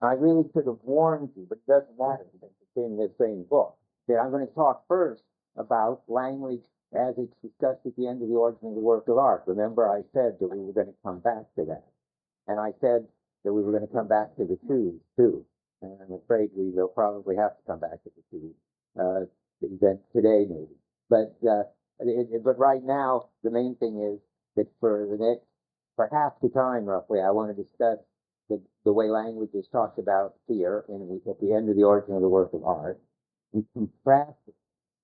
I really could have warned you, but it doesn't matter because it's in this same book, that I'm going to talk first about language as it's discussed at the end of the origin of the work of art. Remember, I said that we were going to come back to that. And I said that we were going to come back to the twos, too. And I'm afraid we will probably have to come back to the twos today, maybe. But right now, the main thing is that for the next, for half the time, roughly, I want to discuss the way language is talked about here at the end of the origin of the work of art, and contrast it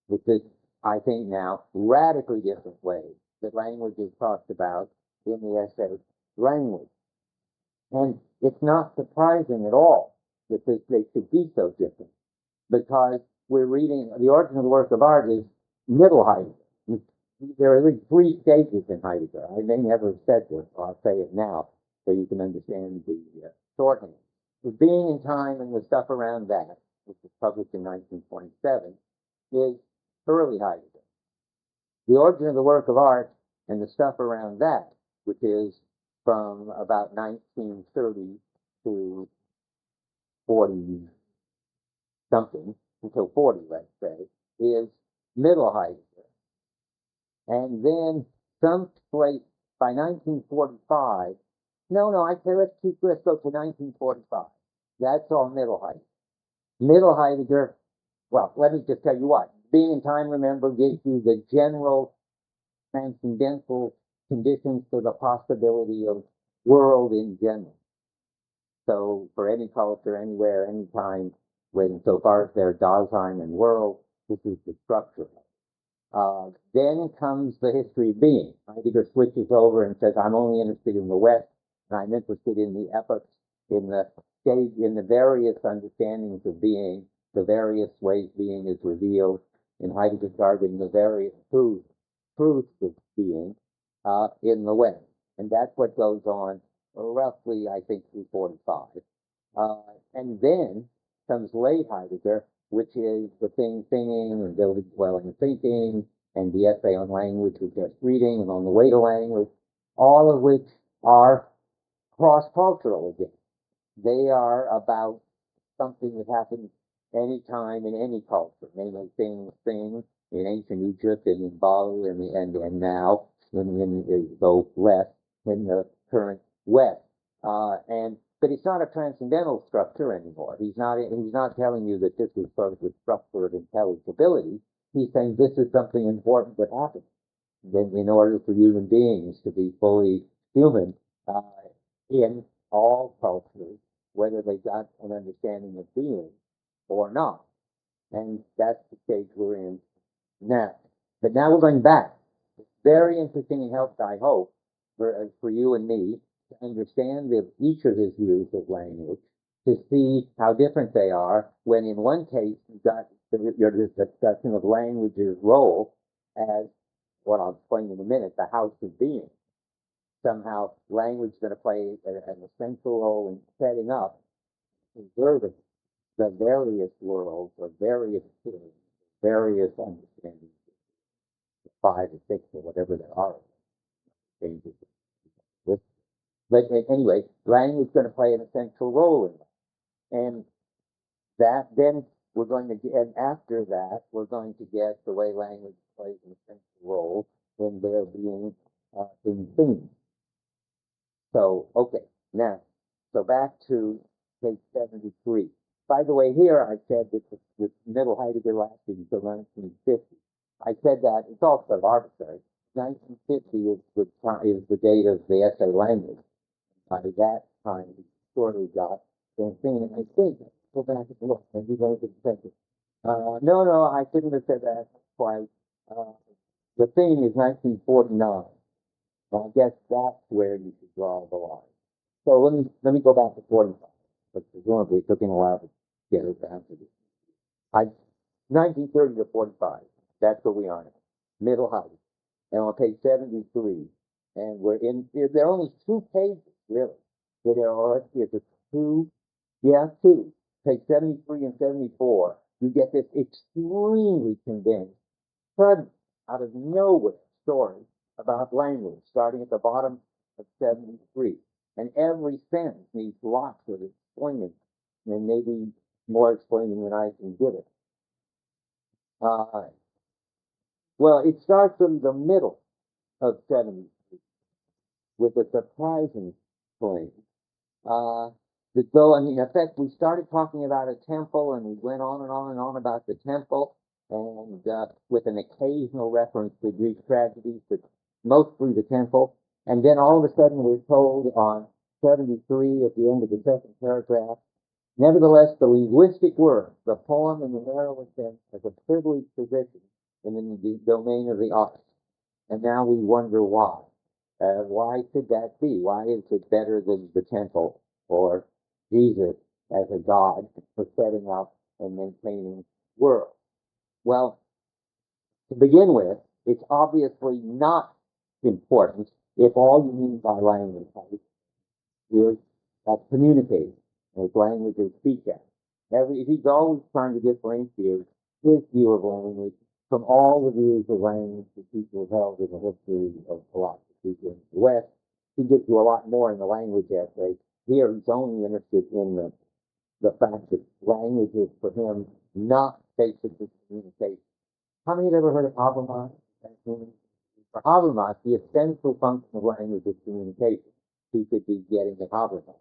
with this, I think now, radically different way that language is talked about in the essay Language. And it's not surprising at all that they should be so different, because we're reading, the origin of the work of art is middle Heidegger. There are at least three stages in Heidegger. I may never have said this, so I'll say it now so you can understand the shorthand. The Being in Time and the stuff around that, which was published in 1927, is early Heidegger. The origin of the work of art and the stuff around that, which is from about 1930 to 40 something, until 40, let's say, is middle Heidegger. And then someplace by 1945, I say let's go to 1945. That's all middle Heidegger. Middle Heidegger, well, let me just tell you what. Being in Time, remember, gives you the general transcendental conditions for the possibility of world in general. So for any culture, anywhere, anytime, so far as there's Dasein and world, this is the structure. Then comes the history of being. Heidegger switches over and says, I'm only interested in the West, and I'm interested in the epochs, in the stage, in the various understandings of being, the various ways being is revealed, in Heidegger's jargon, the various truths of being in the West. And that's what goes on roughly, I think, through 45. And then comes late Heidegger, which is the thing singing and building, dwelling, and thinking, and the essay on language we're just reading, and on the way to language, all of which are cross-cultural again. They are about something that happens any time in any culture, namely things in ancient Egypt and in Bali and now though less in the current West. But it's not a transcendental structure anymore. He's not telling you that this is sort of the structure of intelligibility. He's saying this is something important that happens. Then, in order for human beings to be fully human in all cultures, whether they got an understanding of being or not. And that's the stage we're in now. But now we're going back. It's very interesting and helpful, I hope, for you and me to understand each of his views of language, to see how different they are, when in one case you've got your discussion of language's role as, what I'll explain in a minute, the house of being. Somehow language is going to play an essential role in setting up, observing the various worlds or various things, various understandings, 5 or 6 or whatever there are. Changes. But anyway, language is going to play an essential role in that. And that then we're going to get, and after that, we're going to get the way language plays an essential role in their being in things. So, okay, now, so back to page 73. By the way, here I said that the middle Heidegger lasted until 1950. I said that, it's also arbitrary. 1950 is the date of the essay Language. By that time, we sort of got the thing, and I think, go back and look, and you're going to think it. No, I couldn't have said that quite. The thing is 1949. I guess that's where you should draw the line. So let me go back to 45. But presumably it took him a while to get it down to this. 1930 to 45. That's where we are now. Middle Heidegger. And on page 73, and there are only 2 pages, really. There are, two. Page 73 and 74, you get this extremely condensed, sudden, out of nowhere story about language, starting at the bottom of 73. And every sentence needs lots of explaining and maybe more explaining than I can give it. Well, it starts from the middle of 70 with a surprising claim. Though, in effect, we started talking about a temple, and we went on and on and on about the temple, and with an occasional reference to Greek tragedies, but mostly the temple. And then all of a sudden, we're told on 73 at the end of the second paragraph, nevertheless, the linguistic work, the poem in the narrowest sense, has a privileged position in the domain of the arts. And now we wonder why. Why should that be? Why is it better than the temple or Jesus as a god for setting up and maintaining world? Well, to begin with, it's obviously not important if all you mean by language is communicating, as languages speak at. He's always trying to differentiate his view of language from all the views of language that people have held in the history of philosophy in the West. He gives you a lot more in the language essay. Here, he's only interested in the fact that language is, for him, not basically communication. How many have ever heard of Habermas? For Habermas, the essential function of language is communication. He could be getting at Habermas.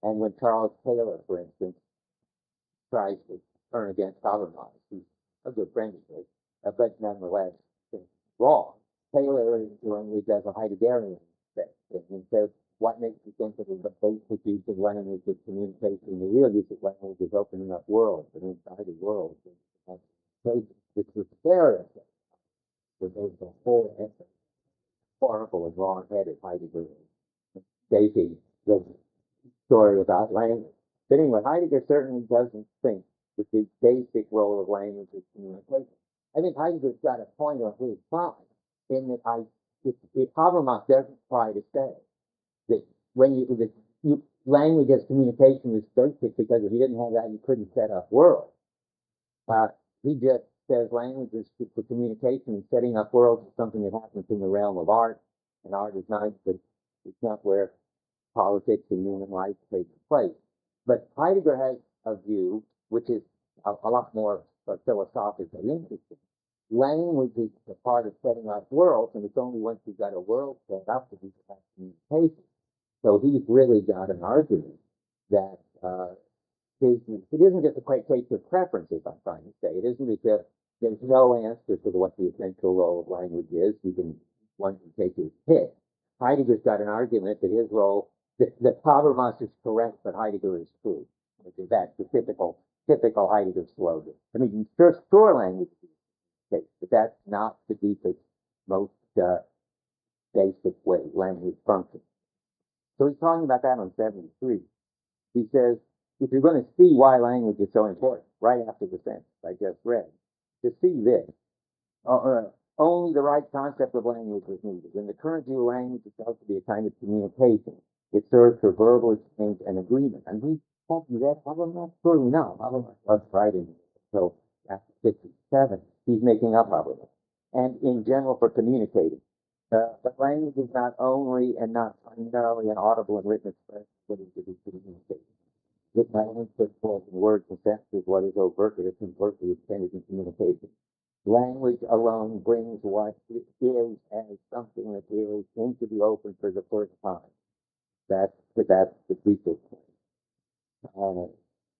And when Charles Taylor, for instance, tries to turn against Habermas, he's a good friend of his, but nonetheless wrong. Taylor is language as a Heideggerian and says, what makes you think that the basic use of language is communication? The real use of language is opening up worlds and inside the world. So it's the spirit that there's the whole essence, horrible and wrong-headed Heidegger stating the story about language. But anyway, Heidegger certainly doesn't think that the basic role of language is communication. I think Heidegger's got a point on his side in that if Habermas doesn't try to say that when language as communication is basic because if you didn't have that, you couldn't set up worlds. He just says language is for communication, and setting up worlds is something that happens in the realm of art, and art is nice, but it's not where politics and human life take place. But Heidegger has a view which is a lot more philosophically interesting. Language is a part of setting up worlds, and it's only once you've got a world set up that you can have communication. So he's really got an argument that it isn't just a case of preferences, I'm trying to say. It isn't just there's no answer to what the essential role of language is. One can take his pick. Heidegger's got an argument that his role, that Habermas is correct, but Heidegger is true. That's the typical Heidegger slogan. I mean, store language, but that's not the deepest, most basic way language functions. So he's talking about that on 73. He says, if you're going to see why language is so important, right after the sentence I just read, to see this, only the right concept of language is needed. In the current view, language is held to be a kind of communication. It serves for verbal exchange and agreement. And we can't do that. Habermas? Surely not. Habermas was writing. So after 57, he's making up Habermas. And in general, for communicating. But language is not only and not primarily an audible and written expression, but it is communication. It language that falls in words and sentences what is overtly or conversely extended in communication. Language alone brings what it is as something that really seems to be open for the first time. That's the deepest point.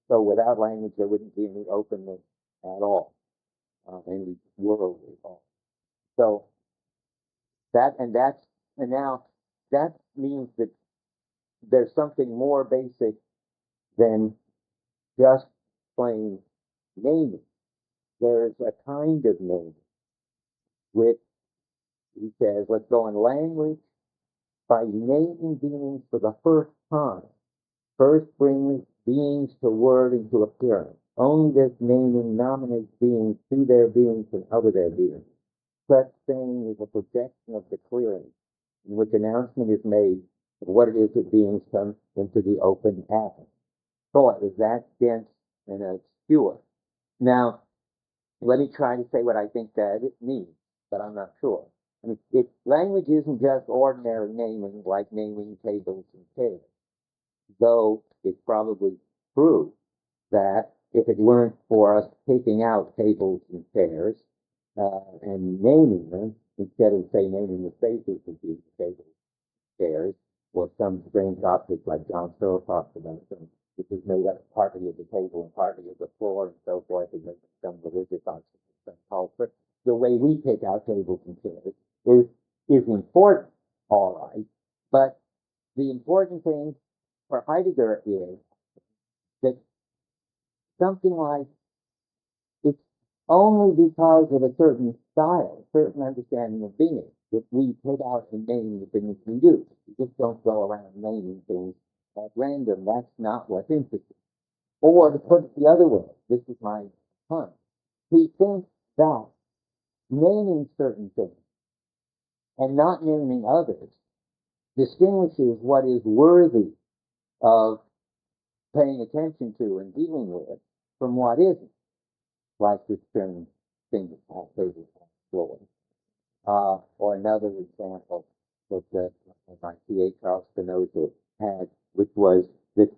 So without language, there wouldn't be any openness at all, any world at all. So that means that there's something more basic than just plain naming. There's a kind of naming which, he says, let's go on language by naming beings for the first time. First brings beings to word and to appearance. Only this naming nominates beings to their beings and out of their beings. Such saying is a projection of the clearing, in which announcement is made of what it is that beings come into the open atom. Thought is that dense and obscure. Now, let me try to say what I think that it means, but I'm not sure. I mean, language isn't just ordinary naming, like naming tables and chairs, though it's probably true that if it weren't for us taking out tables and chairs and naming them, instead of, say, naming the spaces of these tables, chairs, or some strange object like John Searle talks about, which is made up partly of the table and partly of the floor and so forth, and some religious object, some culture. The way we take out tables and chairs is important, all right, but the important thing for Heidegger is that something like it's only because of a certain style, certain understanding of being, that we put out and name the things we do. We just don't go around naming things at random. That's not what's interesting. Or to put it the other way, this is my point. We think that naming certain things and not naming others distinguishes what is worthy of paying attention to and dealing with from what isn't, like this certain thing on the floor. Or another example that my T.A. Charles Spinoza had, which was that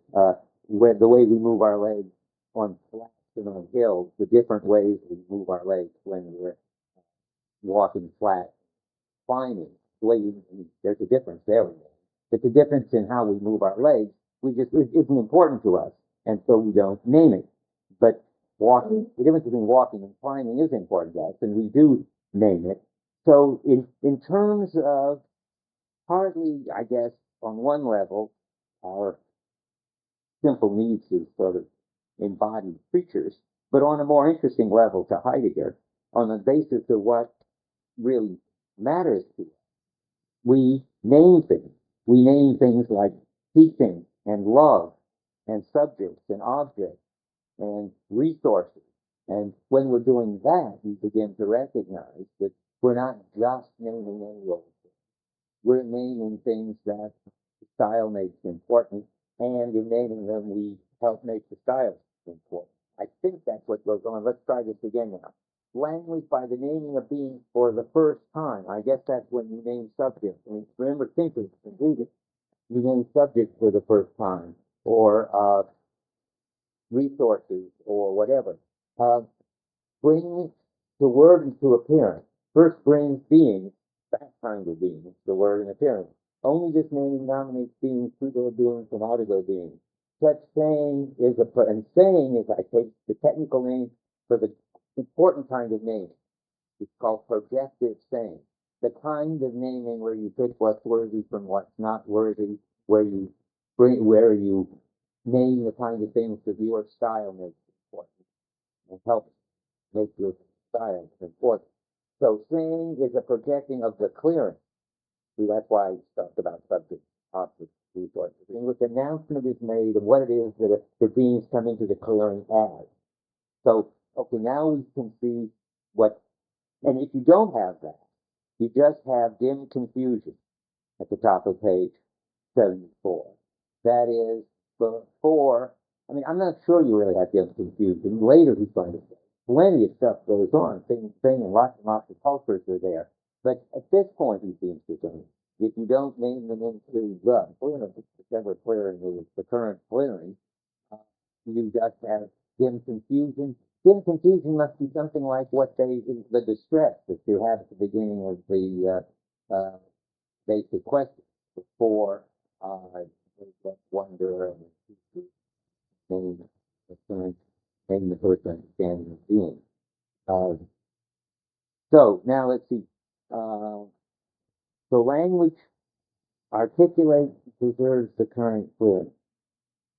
where the way we move our legs on flats and on hills, the different ways we move our legs when we're walking flat, climbing, the way there's a difference there. But the difference in how we move our legs, it isn't important to us, and so we don't name it. But walking, the difference between walking and climbing is important to us, and we do name it. So in terms of partly, I guess, on one level, our simple needs as sort of embodied creatures, but on a more interesting level to Heidegger, on the basis of what really matters to us, we name things. We name things like teaching and love and subjects and objects and resources. And when we're doing that, we begin to recognize that we're not just naming any old things. We're naming things that the style makes important, and in naming them, we help make the style important. I think that's what goes on. Let's try this again now. Language by the naming of beings for the first time. I guess that's when you name subjects. I mean, remember, thinkers and readers, you name subjects for the first time, or resources, or whatever. Brings the word into appearance. First brings beings, that kind of beings, the word in appearance. Only this naming nominates beings, pseudo beings, and outer beings. Such saying is and saying is, I take the technical name for the important kind of name. It's called projective saying. The kind of naming where you pick what's worthy from what's not worthy, where you name the kind of things that your style makes important and helps make your style important. So saying is a projecting of the clearing. See, that's why I talked about subject, object, resources. In which announcement is made of what it is that the beings come into the clearing as. So, okay, now we can see what, and if you don't have that, you just have dim confusion at the top of page 74. That is, before, I mean, I'm not sure you really have dim confusion. Later he's going to say, plenty of stuff goes on, things, and lots of cultures are there. But at this point, he seems to think, if you don't name them into the clearing, whichever clearing is the current clearing, you just have dim confusion. Dim confusion must be something like the distress that you have at the beginning of the basic question before that wonder and the first understanding of being. So now let's see. So language articulates and preserves the current clearing.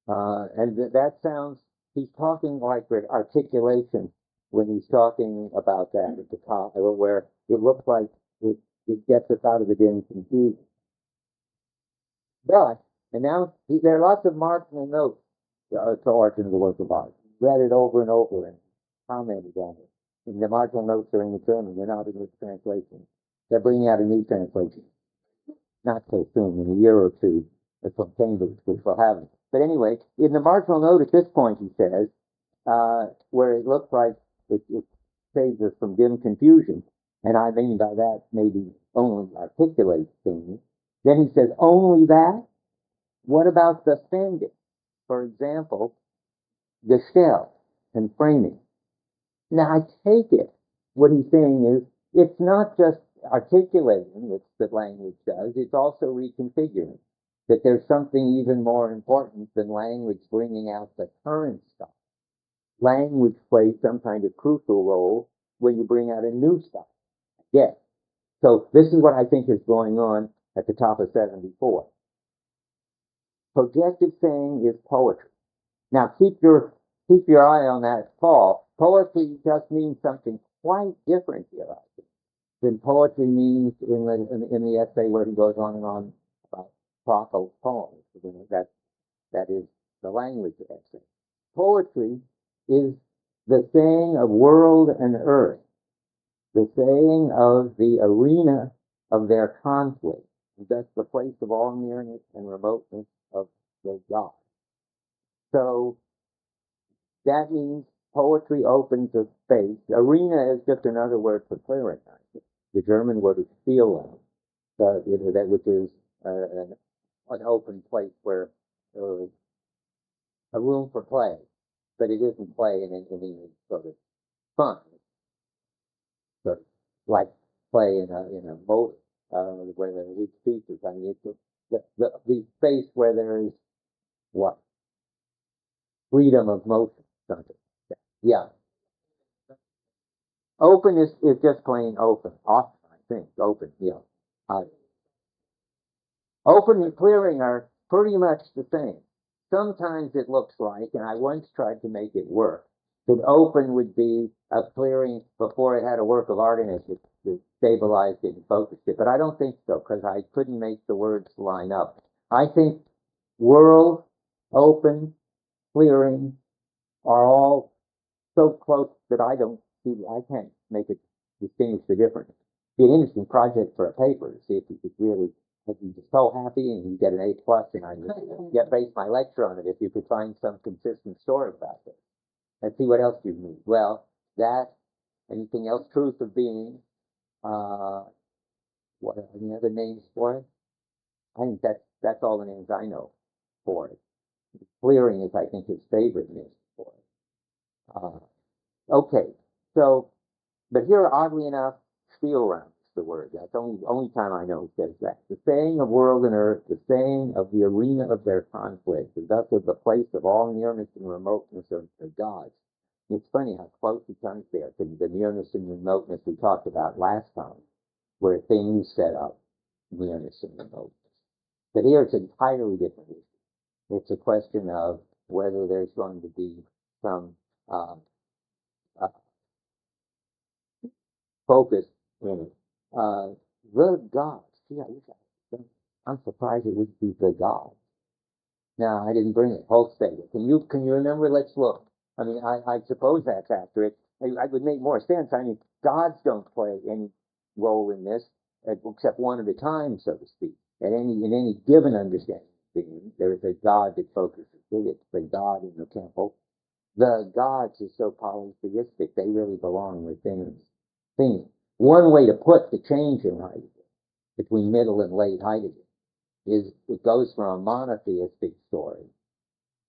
And that sounds, he's talking like articulation when he's talking about that at the top, where it looks like it gets us out of the dim confusion. But, and now there are lots of marginal notes to origin of the work of art. Read it over and over and commented on it. And the marginal notes are in the German, they're not in this translation. They're bringing out a new translation. Not so soon, in a year or two, from Cambridge, which will have it. But anyway, in the marginal note at this point, he says, where it looks like it saves us from dim confusion, and I mean by that maybe only articulate things. Then he says, only that? What about the sending? For example, gestalt and framing. Now, I take it, what he's saying is, it's not just articulating, which the language does, it's also reconfiguring. That there's something even more important than language bringing out the current stuff. Language plays some kind of crucial role when you bring out a new stuff. Yes. So this is what I think is going on at the top of 74. Projective saying is poetry. Now keep your eye on that, Paul. Poetry just means something quite different here, I think, than poetry means in the essay where he goes on and on about Proco's poems. That is the language essay. Poetry is the saying of world and earth, the saying of the arena of their conflict. That's the place of all nearness and remoteness of the God. So that means poetry opens a space. Arena is just another word for clearing. The German word is Spielraum, which is an open place where a room for play, but it isn't play in any sort of fun. Sort of like play in a motor where there are weak features. I mean, it's the space where there is what? Freedom of motion, something. Yeah. Open is just plain open. Often, I think, open, yeah. Open and clearing are pretty much the same. Sometimes it looks like, and I once tried to make it work, that open would be a clearing before it had a work of art in it that stabilized it and focused it. But I don't think so, because I couldn't make the words line up. I think world, open, clearing are all so close that I can't make it distinguish the difference. It'd be an interesting project for a paper to see if you could really, if you're just so happy and you get an A+, and I base my lecture on it, if you could find some consistent story about it. And see what else you need. Well, that, anything else, truth of being, what are any other names for it? I think that's all the names I know for it. Clearing is, I think, his favorite name for it. Okay, so, but here, oddly enough, Spielraum is the word. That's the only time I know he says that. The saying of world and earth, the saying of the arena of their conflict, and thus of the place of all nearness and remoteness of the gods. It's funny how close he comes there to the nearness and remoteness we talked about last time, where things set up nearness and remoteness. But here it's entirely different issue. It's a question of whether there's going to be some focus in it. The gods. Gee, I'm surprised it would be the gods. No, I didn't bring it. Holstein. Can you remember? Let's look. I mean, I suppose that's accurate. I would make more sense. I mean, gods don't play any role in this, except one at a time, so to speak. In any given understanding, there is a god that focuses it. It's the god in the temple. The gods are so polytheistic; they really belong with things. One way to put the change in Heidegger between middle and late Heidegger is it goes from a monotheistic story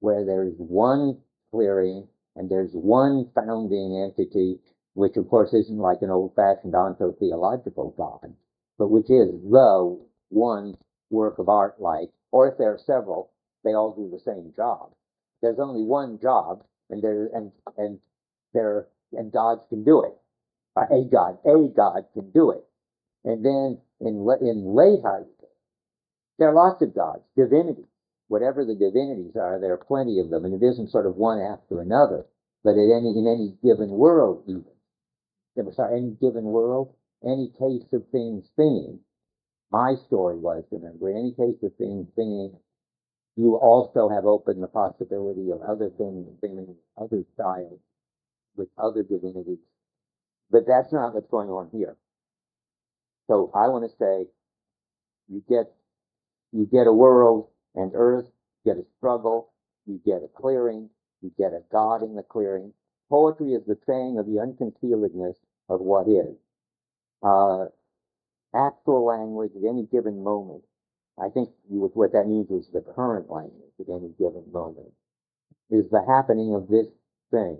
where there's one clearing and there's one founding entity, which of course isn't like an old-fashioned ontotheological God, but which is the one work of art like, or if there are several, they all do the same job. There's only one job, and gods can do it. A god can do it. And then in late Heidegger, there are lots of gods, divinities. Whatever the divinities are, there are plenty of them, and it isn't sort of one after another, but in any given world, even. Any given world, any case of things singing. My story was, remember, in any case of things singing, you also have opened the possibility of other things singing, other styles, with other divinities. But that's not what's going on here. So I want to say, you get a world and earth, you get a struggle, you get a clearing, you get a God in the clearing. Poetry is the saying of the unconcealedness of what is. Actual language at any given moment. I think what that means is the current language at any given moment. is the happening of this thing,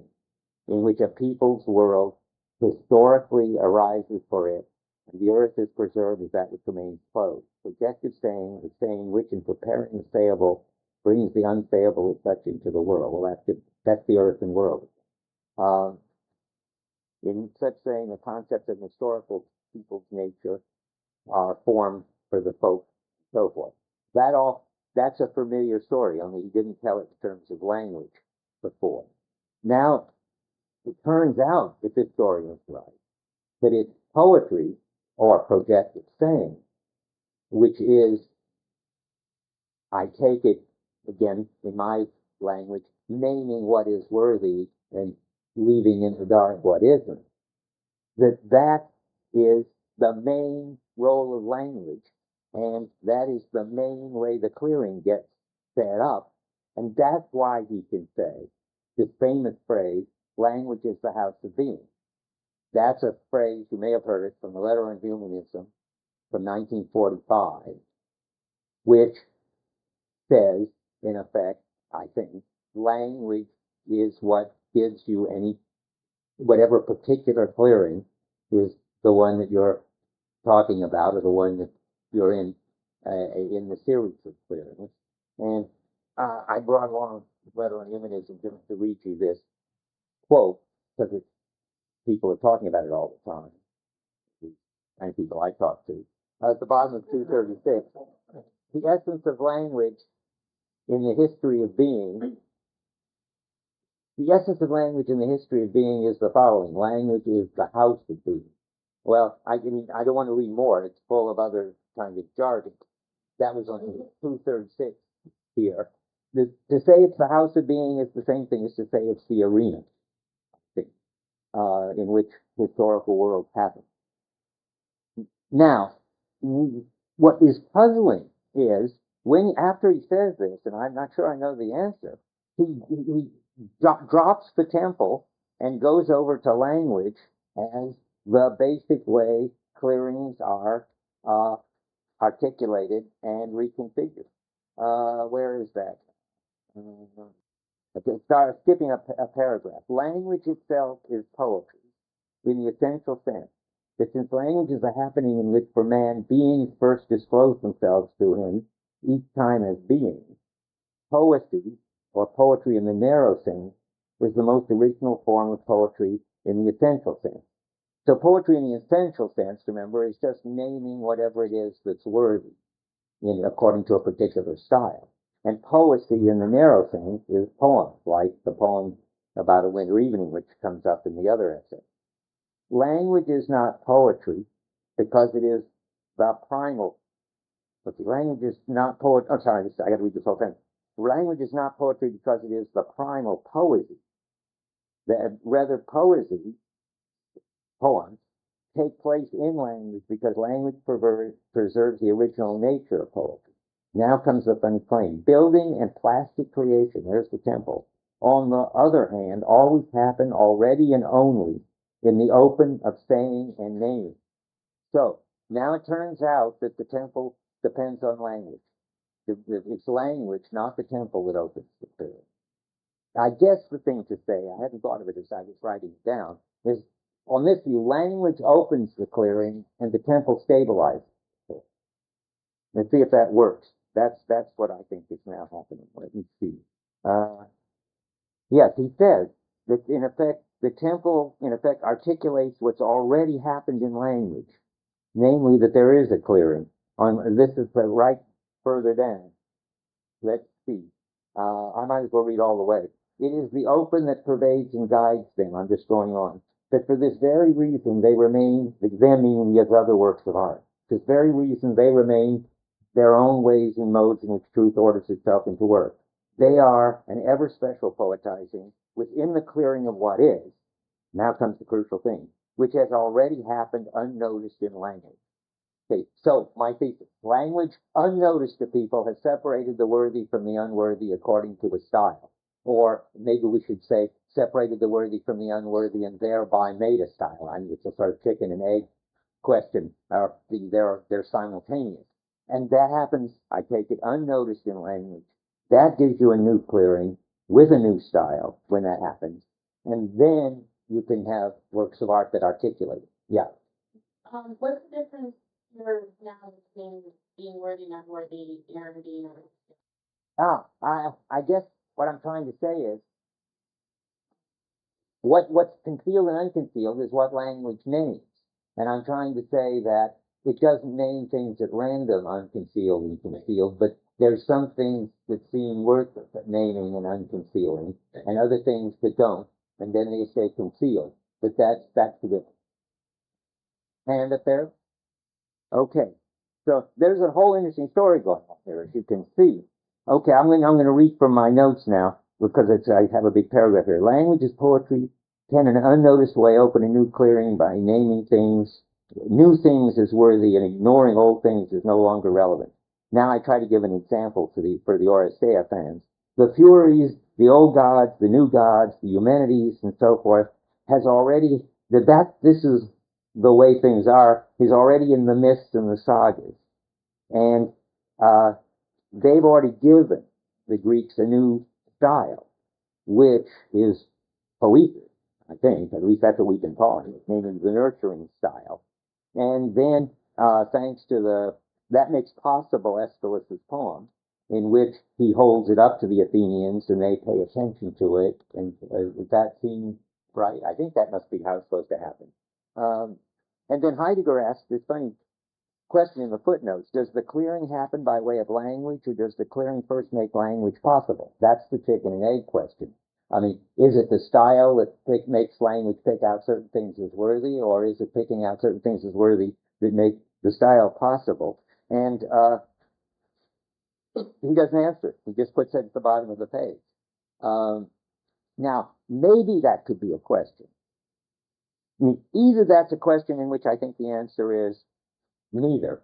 in which a people's world historically arises for it, and the earth is preserved as that which remains closed. Projective saying is saying which, in preparing the sayable, brings the unsayable as such into the world. Well, that's the earth and world. In such saying, the concepts of historical people's nature are formed for the folk, and so forth. That's a familiar story, only he didn't tell it in terms of language before. Now, it turns out, if this story is right, that it's poetry, or projective saying, which is, I take it, again, in my language, naming what is worthy and leaving in the dark what isn't. That is the main role of language, and that is the main way the clearing gets set up, and that's why he can say this famous phrase, language is the house of being. That's a phrase, you may have heard it, from the Letter on Humanism from 1945, which says, in effect, I think, language is what gives you whatever particular clearing is the one that you're talking about, or the one that you're in the series of clearings. And I brought along the Letter on Humanism to read you this quote, because people are talking about it all the time, and people I talk to. At the bottom of 236, the essence of language in the history of being. The essence of language in the history of being is the following: language is the house of being. Well, I don't want to read more. It's full of other kind of jargon. That was on 236 here. To say it's the house of being is the same thing as to say it's the arena in which historical worlds happen. Now, what is puzzling is after he says this, and I'm not sure I know the answer, he drops the temple and goes over to language as the basic way clearings are articulated and reconfigured. Where is that? Start skipping a paragraph. Language itself is poetry in the essential sense that since language is a happening in which for man beings first disclose themselves to him each time as beings, poesy, or poetry in the narrow sense, is the most original form of poetry in the essential sense. So poetry in the essential sense, remember, is just naming whatever it is that's worthy according to a particular style. And poesy in the narrow sense is poems, like the poem about a winter evening, which comes up in the other essay. Language is not poetry because it is the primal. But the language is not poetry. I'm sorry, I got to read this whole thing. Language is not poetry because it is the primal poesy. Rather, poems, take place in language because language preserves the original nature of poetry. Now comes the funny claim. Building and plastic creation, there's the temple, on the other hand, always happen already and only in the open of saying and naming. So, now it turns out that the temple depends on language. It's language, not the temple, that opens the clearing. I guess the thing to say, I hadn't thought of it as I was writing it down, is on this view, language opens the clearing and the temple stabilizes it. Let's see if that works. That's what I think is now happening. Let me see. Yes, he says that in effect, the temple in effect articulates what's already happened in language, namely that there is a clearing. This is right further down. Let's see. I might as well read all the way. It is the open that pervades and guides them. I'm just going on. That for this very reason they remain, them meaning the other works of art. For this very reason they remain their own ways and modes in which truth orders itself into work. They are an ever special poetizing within the clearing of what is. Now comes the crucial thing, which has already happened unnoticed in language. Okay, so my thesis, language unnoticed to people has separated the worthy from the unworthy according to a style. Or maybe we should say separated the worthy from the unworthy and thereby made a style. I mean, it's a sort of chicken and egg question. They're simultaneous. And that happens, I take it, unnoticed in language. That gives you a new clearing. with a new style when that happens, and then you can have works of art that articulate it. Yeah. What's the difference here now between being worthy, not worthy, and being I guess what I'm trying to say is what's concealed and unconcealed is what language names. And I'm trying to say that it doesn't name things at random, unconcealed and concealed, but there's some things that seem worth naming and unconcealing, and other things that don't, and then they say concealed. But that's the difference. Hand up there? Okay. So there's a whole interesting story going on there, as you can see. Okay, I'm going to read from my notes now because I have a big paragraph here. Language is poetry can in an unnoticed way open a new clearing by naming things, new things as worthy, and ignoring old things is no longer relevant. Now I try to give an example for the Oresteia fans. The Furies, the old gods, the new gods, the humanities, and so forth, has already this is the way things are, is already in the myths and the sagas. And they've already given the Greeks a new style, which is poetic, I think. At least that's what we can call it, namely the nurturing style. And then, thanks to that makes possible Aeschylus's poem, in which he holds it up to the Athenians and they pay attention to it. And that seems right. I think that must be how it's supposed to happen. And then Heidegger asked this funny question in the footnotes. Does the clearing happen by way of language, or does the clearing first make language possible? That's the chicken and egg question. I mean, is it the style that makes language pick out certain things as worthy, or is it picking out certain things as worthy that make the style possible? And he doesn't answer it. He just puts it at the bottom of the page. Now, maybe that could be a question. I mean, either that's a question in which I think the answer is neither.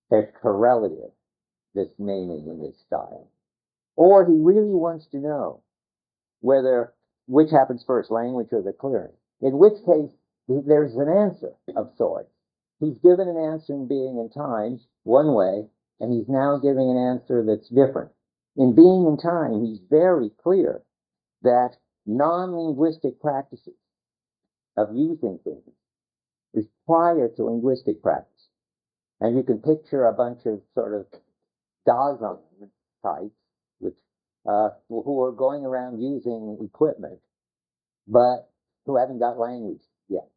They're correlative, this naming in this style. Or he really wants to know which happens first, language or the clearing. In which case, there's an answer of sorts. He's given an answer in Being and Time one way, and he's now giving an answer that's different. In Being and Time, he's very clear that non-linguistic practices of using things is prior to linguistic practice. And you can picture a bunch of sort of Dazan types, who are going around using equipment, but who haven't got language yet.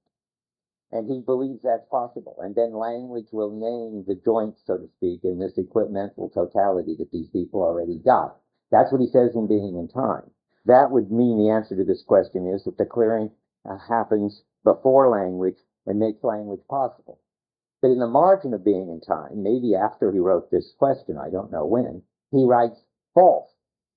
And he believes that's possible. And then language will name the joints, so to speak, in this equipmental totality that these people already got. That's what he says in Being and Time. That would mean the answer to this question is that the clearing happens before language and makes language possible. But in the margin of Being and Time, maybe after he wrote this question, I don't know when, he writes false,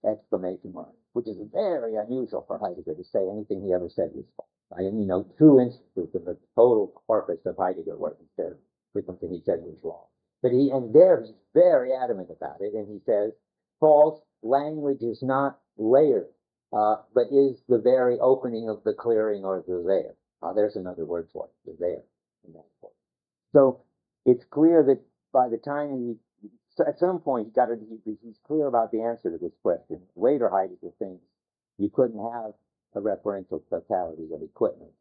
exclamation mark, which is very unusual for Heidegger to say anything he ever said was false. I only know 2 instances in the total corpus of Heidegger where he said something he said was wrong. But he's very adamant about it, and he says, false language is not layered, but is the very opening of the clearing or the there. There's another word for it, the there. So it's clear that by the time at some point, he's clear about the answer to this question. Later, Heidegger thinks you couldn't have a referential totality of equipment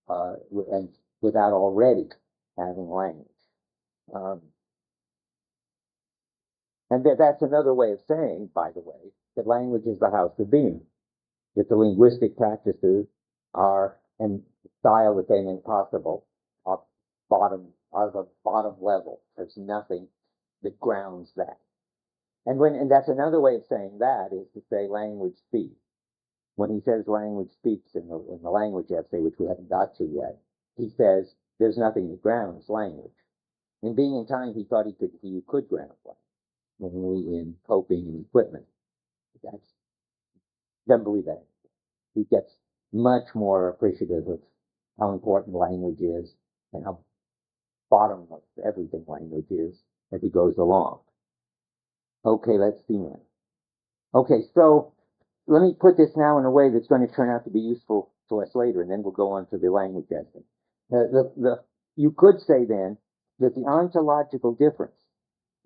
and without already having language. And that's another way of saying, by the way, that language is the house of being. That the linguistic practices are, and the style that they make possible, are the bottom level. There's nothing that grounds that. And that's another way of saying that is to say language speaks. When he says language speaks in the language essay, which we haven't got to yet, he says there's nothing that grounds language. In Being and Time, he thought you could ground language, mainly in coping and equipment. Doesn't believe that. He gets much more appreciative of how important language is and how bottom of everything language is as he goes along. Okay, let's see now. Okay, so let me put this now in a way that's going to turn out to be useful to us later, and then we'll go on to the language essay. You could say then that the ontological difference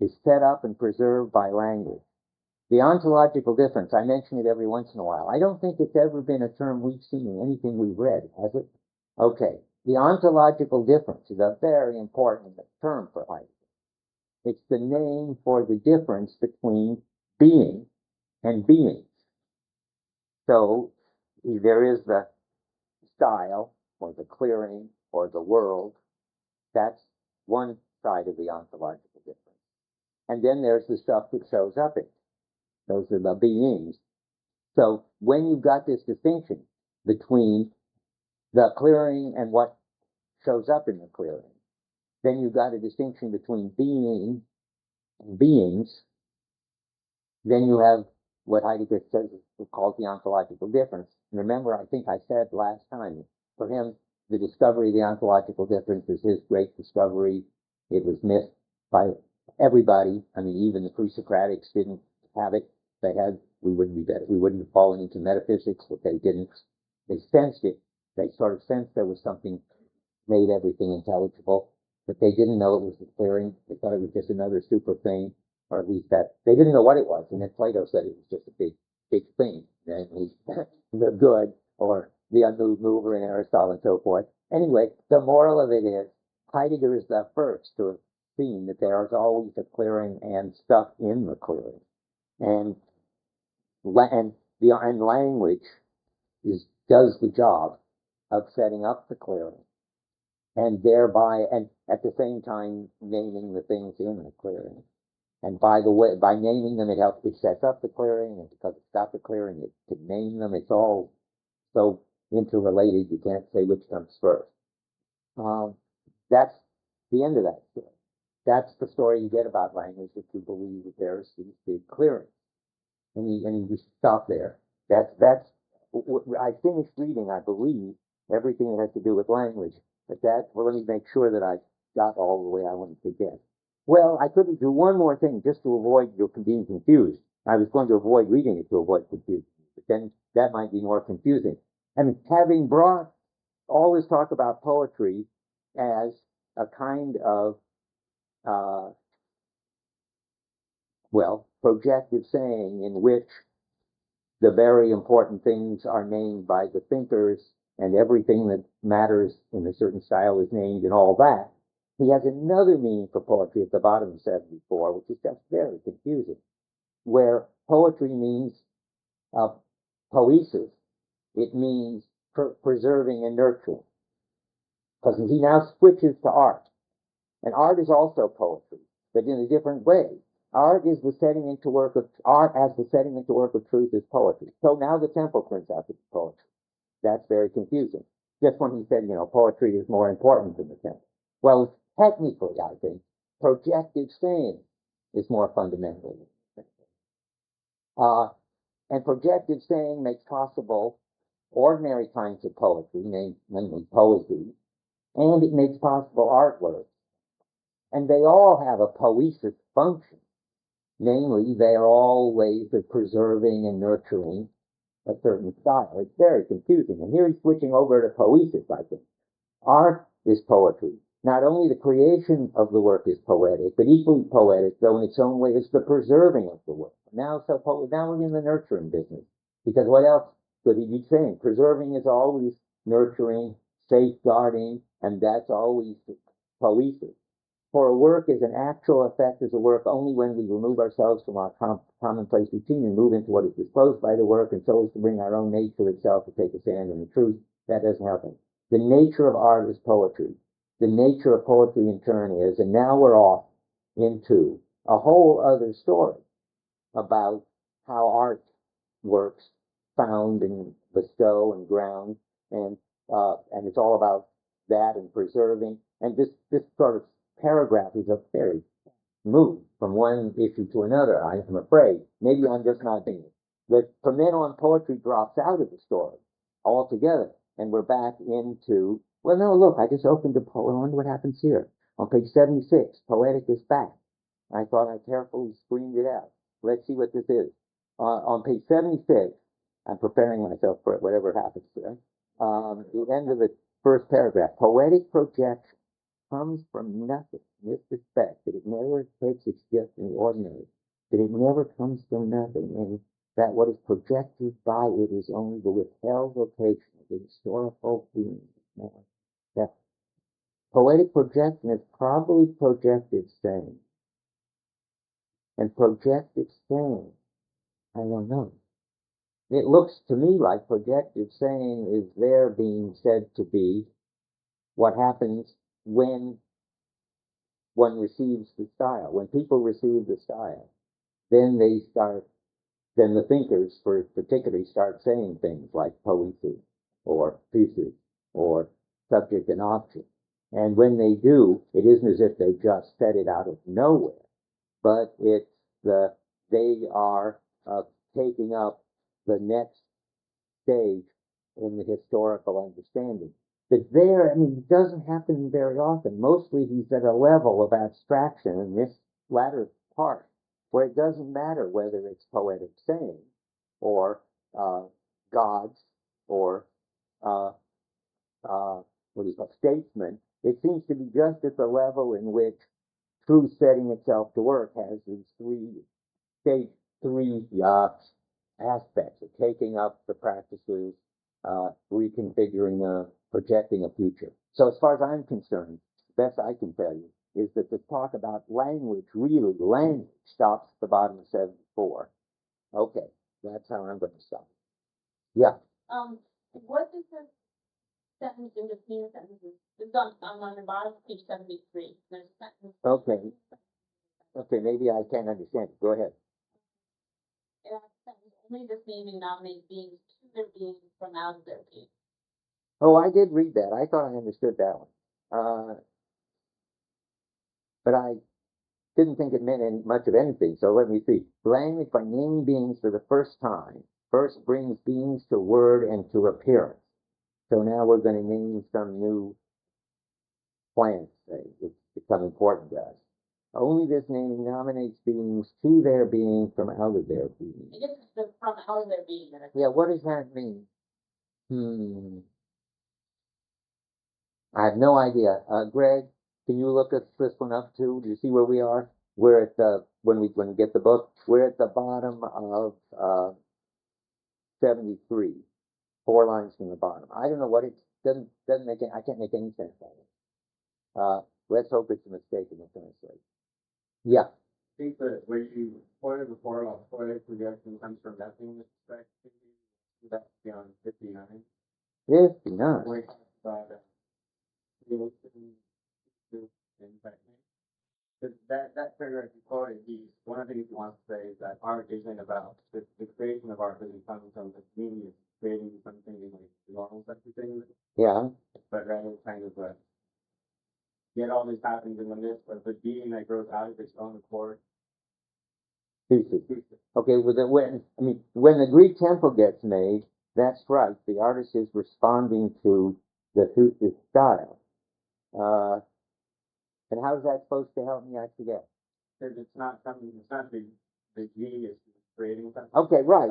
is set up and preserved by language. The ontological difference, I mention it every once in a while. I don't think it's ever been a term we've seen in anything we've read, has it? Okay. The ontological difference is a very important term for Heidegger. It's the name for the difference between being and beings. So there is the style, or the clearing, or the world. That's one side of the ontological difference. And then there's the stuff that shows up in it. Those are the beings. So when you've got this distinction between the clearing and what shows up in the clearing, then you've got a distinction between being and beings. Then you have what Heidegger says is called the ontological difference. And remember, I think I said last time, for him, the discovery of the ontological difference is his great discovery. It was missed by everybody. I mean, even the pre-Socratics didn't have it. They had, we wouldn't have fallen into metaphysics, but they didn't. They sensed it. They sort of sensed there was something made everything intelligible, but they didn't know it was the clearing. They thought it was just another super thing, or at least that they didn't know what it was. And then Plato said it was just a big thing, namely the good, or the unmoved mover in Aristotle and so forth. Anyway, the moral of it is Heidegger is the first to have seen that there is always a clearing and stuff in the clearing, and language does the job of setting up the clearing, and thereby, and at the same time, naming the things in the clearing. And by the way, by naming them, it sets up the clearing, and because it's got the clearing, it can name them. It's all so interrelated, you can't say which comes first. That's the end of that story. That's the story you get about language if you believe that there's these big clearings. And you stop there. I finished reading, I believe, everything that has to do with language. But let me make sure that I got all the way I wanted to get. Well, I couldn't do one more thing just to avoid you being confused. I was going to avoid reading it to avoid confusion, but then that might be more confusing. And having brought all this talk about poetry as a kind of, projective saying in which the very important things are named by the thinkers and everything that matters in a certain style is named and all that, he has another meaning for poetry at the bottom of 74, which is just very confusing, where poetry means poesis. It means preserving and nurturing. Because he now switches to art. And art is also poetry, but in a different way. Art as the setting into work of truth is poetry. So now the temple turns out to be poetry. That's very confusing. Just when he said, poetry is more important than the temple. Well, technically, I think, projective saying is more fundamental. And projective saying makes possible ordinary kinds of poetry, namely poesy, and it makes possible artwork. And they all have a poesis function. Namely, they are all ways of preserving and nurturing a certain style. It's very confusing. And here he's switching over to poesis, I think. Art is poetry. Not only the creation of the work is poetic, but equally poetic, though in its own way, is the preserving of the work. Now we're in the nurturing business. Because what else could he be saying? Preserving is always nurturing, safeguarding, and that's always poesis. For a work is an actual effect as a work only when we remove ourselves from our commonplace routine and move into what is disclosed by the work, and so as to bring our own nature itself to take a stand in the truth. That doesn't happen. The nature of art is poetry. The nature of poetry in turn is, and now we're off into a whole other story about how art works found and bestow and ground, and it's all about that and preserving. And this sort of paragraph is a very move from one issue to another, I'm afraid. Maybe I'm just not thinking. But from then on, poetry drops out of the story altogether, and we're back into, well, no, look, I just opened a poem. I wonder what happens here. On page 76, poetic is back. I thought I carefully screened it out. Let's see what this is. On page 76, I'm preparing myself for whatever happens there. The end of the first paragraph, poetic projection comes from nothing in this respect, that it never takes its gift in the ordinary. that it never comes from nothing, and that what is projected by it is only the withheld location of the historical being. Now, that poetic projection is probably projective saying. And projective saying, I don't know. It looks to me like projective saying is there being said to be what happens when one receives the style. When people receive the style, then the thinkers particularly start saying things like poesis or thesis or subject and object. And when they do, it isn't as if they just said it out of nowhere, but they are taking up the next stage in the historical understanding. But there, it doesn't happen very often. Mostly he's at a level of abstraction in this latter part, where it doesn't matter whether it's poetic saying or gods or what do you call statesmen. It seems to be just at the level in which truth setting itself to work has these three aspects of taking up the practices, reconfiguring projecting a future. So as far as I'm concerned, the best I can tell you is that the talk about language, really, language stops at the bottom of 74. Okay, that's how I'm going to stop. Yeah. What does this sentence in between sentences? It's on the bottom of page 73. There's a sentence. Okay, maybe I can't understand it. Go ahead. Only this naming nominates beings to their being from out of their being. Oh, I did read that. I thought I understood that one. But I didn't think it meant much of anything, so let me see. Language, by naming beings for the first time, first brings beings to word and to appearance. So now we're going to name some new plants, say, which become important to us. Only this naming nominates beings to their being from out of their being. I guess it's from out of their being. Yeah, what does that mean? I have no idea. Greg, can you look at this one up too? Do you see where we are? We're at the when we get the book. We're at the bottom of 73, 4 lines from the bottom. I don't know what it doesn't make. I can't make any sense of it. Let's hope it's a mistake in the translation. Yeah. I think that what you pointed before about poetic projection comes from nothing respect. That's beyond 59. 59. Where he talks about creation, and technique. That paragraph you quoted, one of the things he wants to say is that art isn't about the creation of art doesn't come from the genius creating something like normal such a thing. Yeah. But rather kind of yet all this happens in the midst of the being that grows out of its own accord. Okay, when the Greek temple gets made, that's right. The artist is responding to the Thusis style. And how is that supposed to help me? I forget. Because it's not the genius creating something. Okay, right.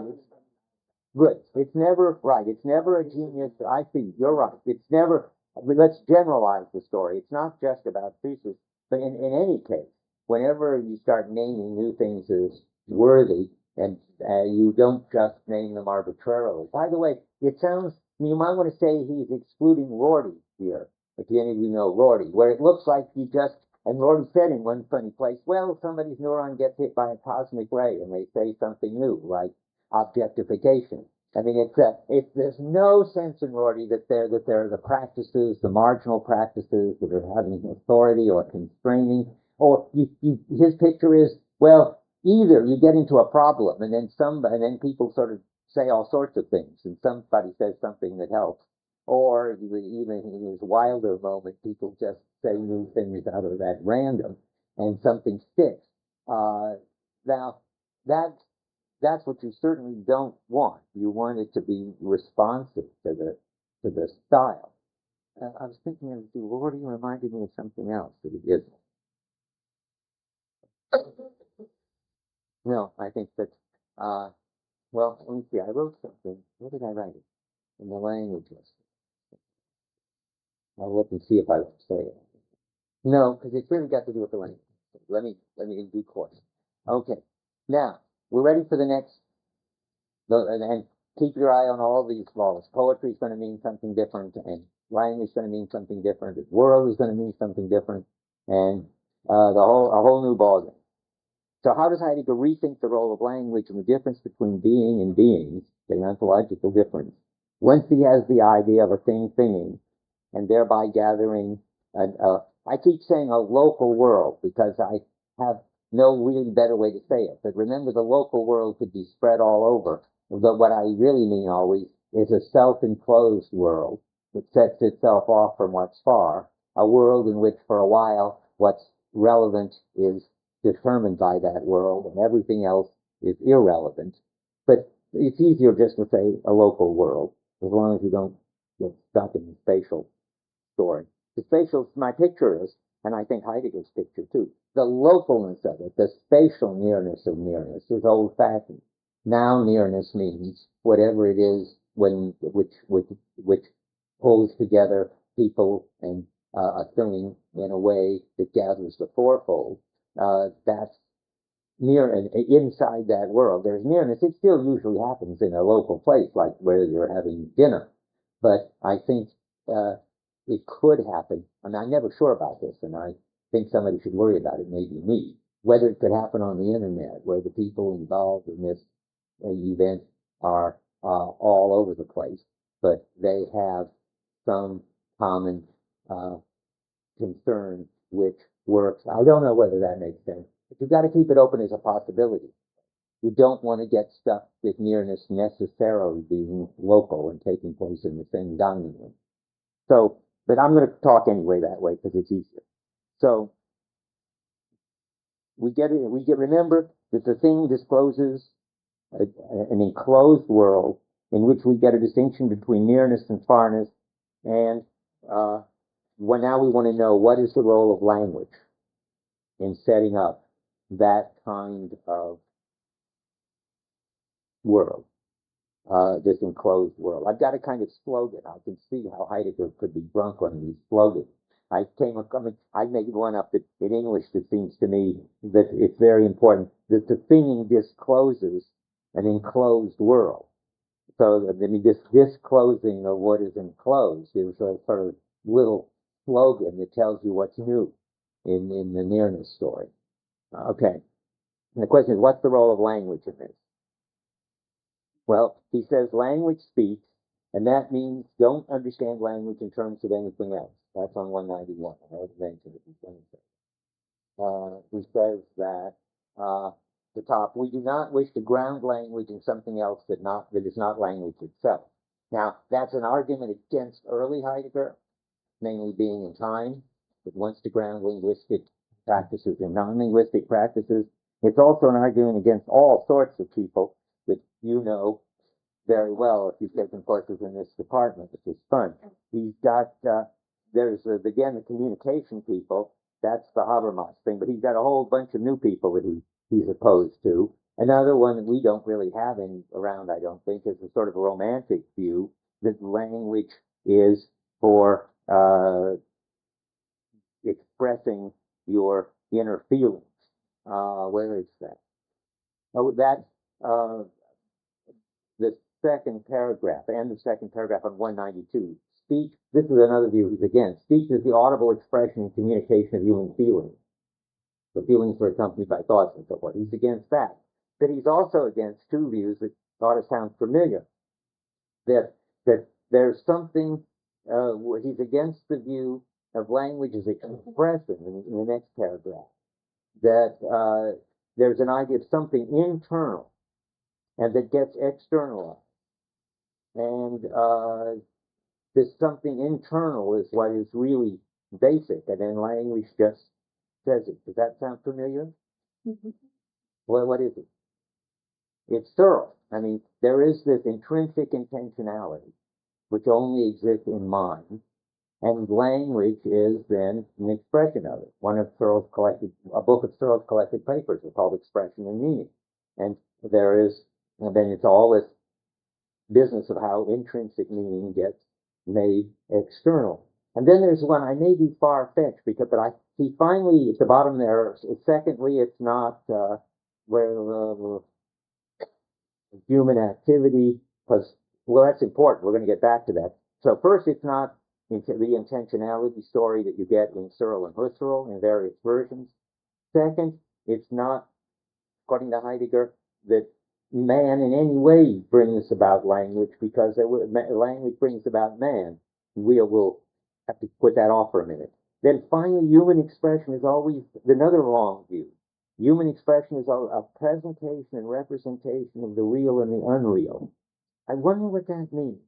Good. It's never right. It's never a genius. I see. You're right. It's never. Let's generalize the story. It's not just about thesis, but in any case, whenever you start naming new things as worthy, and you don't just name them arbitrarily. By the way, it sounds. You might want to say he's excluding Rorty here. If any of you know Rorty, where it looks like he just. And Rorty said in one funny place, well, somebody's neuron gets hit by a cosmic ray, and they say something new, like objectification. I mean, there's no sense in Rorty that there are the practices, the marginal practices that are having authority or constraining, or his picture is, well, either you get into a problem and then people sort of say all sorts of things and somebody says something that helps, or even in his wilder moment, people just say new things out of that random and something sticks. Now, that's what you certainly don't want. You want it to be responsive to the style. I was thinking of Lordy reminded me of something else that he isn't. No, I think that, well, let me see, I wrote something. Where did I write it? In the language list. I'll look and see if I can say it. No, because it's really got to do with the language. Let me in due course. Okay. Now, we're ready for the next, and keep your eye on all these laws. Poetry is going to mean something different, and language is going to mean something different. The world is going to mean something different, and a whole new ballgame. So how does Heidegger rethink the role of language and the difference between being and beings, the ontological difference, once he has the idea of a thing thinking, and thereby gathering, I keep saying a local world because I have no really better way to say it. But remember, the local world could be spread all over. But what I really mean always is a self-enclosed world that sets itself off from what's far, a world in which for a while what's relevant is determined by that world and everything else is irrelevant. But it's easier just to say a local world, as long as you don't get stuck in the spatial story. The spatial, my picture is, and I think Heidegger's picture too, the localness of it, the spatial nearness of nearness is old-fashioned. Now nearness means whatever it is which pulls together people and a thing in a way that gathers the fourfold. That's near and inside that world. There's nearness. It still usually happens in a local place, like where you're having dinner. But I think it could happen, and I'm never sure about this, and I think somebody should worry about it, maybe me, whether it could happen on the internet, where the people involved in this event are all over the place, but they have some common concern which works. I don't know whether that makes sense, but you've got to keep it open as a possibility. You don't want to get stuck with nearness necessarily being local and taking place in the same dining room. So, but I'm going to talk anyway that way because it's easier. So remember that the thing discloses an enclosed world in which we get a distinction between nearness and farness, and now we want to know what is the role of language in setting up that kind of world, this enclosed world. I've got a kind of slogan. I can see how Heidegger could be drunk on these slogans. I made one up that in English that seems to me that it's very important that the thing discloses an enclosed world. So this disclosing of what is enclosed is a sort of little slogan that tells you what's new in the nearness story. Okay. And the question is, what's the role of language in this? Well, he says language speaks, and that means don't understand language in terms of anything else. That's on 191. I already mentioned it. He says that the top, we do not wish to ground language in something else that is not language itself. Now, that's an argument against early Heidegger, namely being in time, that wants to ground linguistic practices in non-linguistic practices. It's also an argument against all sorts of people that you know very well if you've taken courses in this department, which is fun. He's got, there's, again, the communication people. That's the Habermas thing, but he's got a whole bunch of new people that he's opposed to. Another one that we don't really have any around, I don't think, is a sort of a romantic view that language is for expressing your inner feelings. Where is that? Oh, that's the second paragraph, end of second paragraph on 192. Speech, this is another view he's against. Speech is the audible expression and communication of human feelings. The feelings are accompanied by thoughts and so forth. He's against that. But he's also against two views that ought to sound familiar. That there's something, he's against the view of language as expression in the next paragraph. That there's an idea of something internal and that gets externalized. And this something internal is what is really basic, and then language just says it. Does that sound familiar? Mm-hmm. Well, what is it? It's thorough. I mean, there is this intrinsic intentionality, which only exists in mind, and language is then an expression of it. A book of Searle's collected papers is called Expression and Meaning. And then it's all this business of how intrinsic meaning gets made external. And then there's one, I may be far-fetched, he finally, at the bottom there, secondly, it's not where human activity, because, well, that's important. We're going to get back to that. So first, it's not the intentionality story that you get in Searle and Husserl in various versions. Second, it's not, according to Heidegger, that man in any way brings about language, because language brings about man. We'll have to put that off for a minute. Then finally, human expression is always another wrong view. Human expression is a presentation and representation of the real and the unreal. I wonder what that means.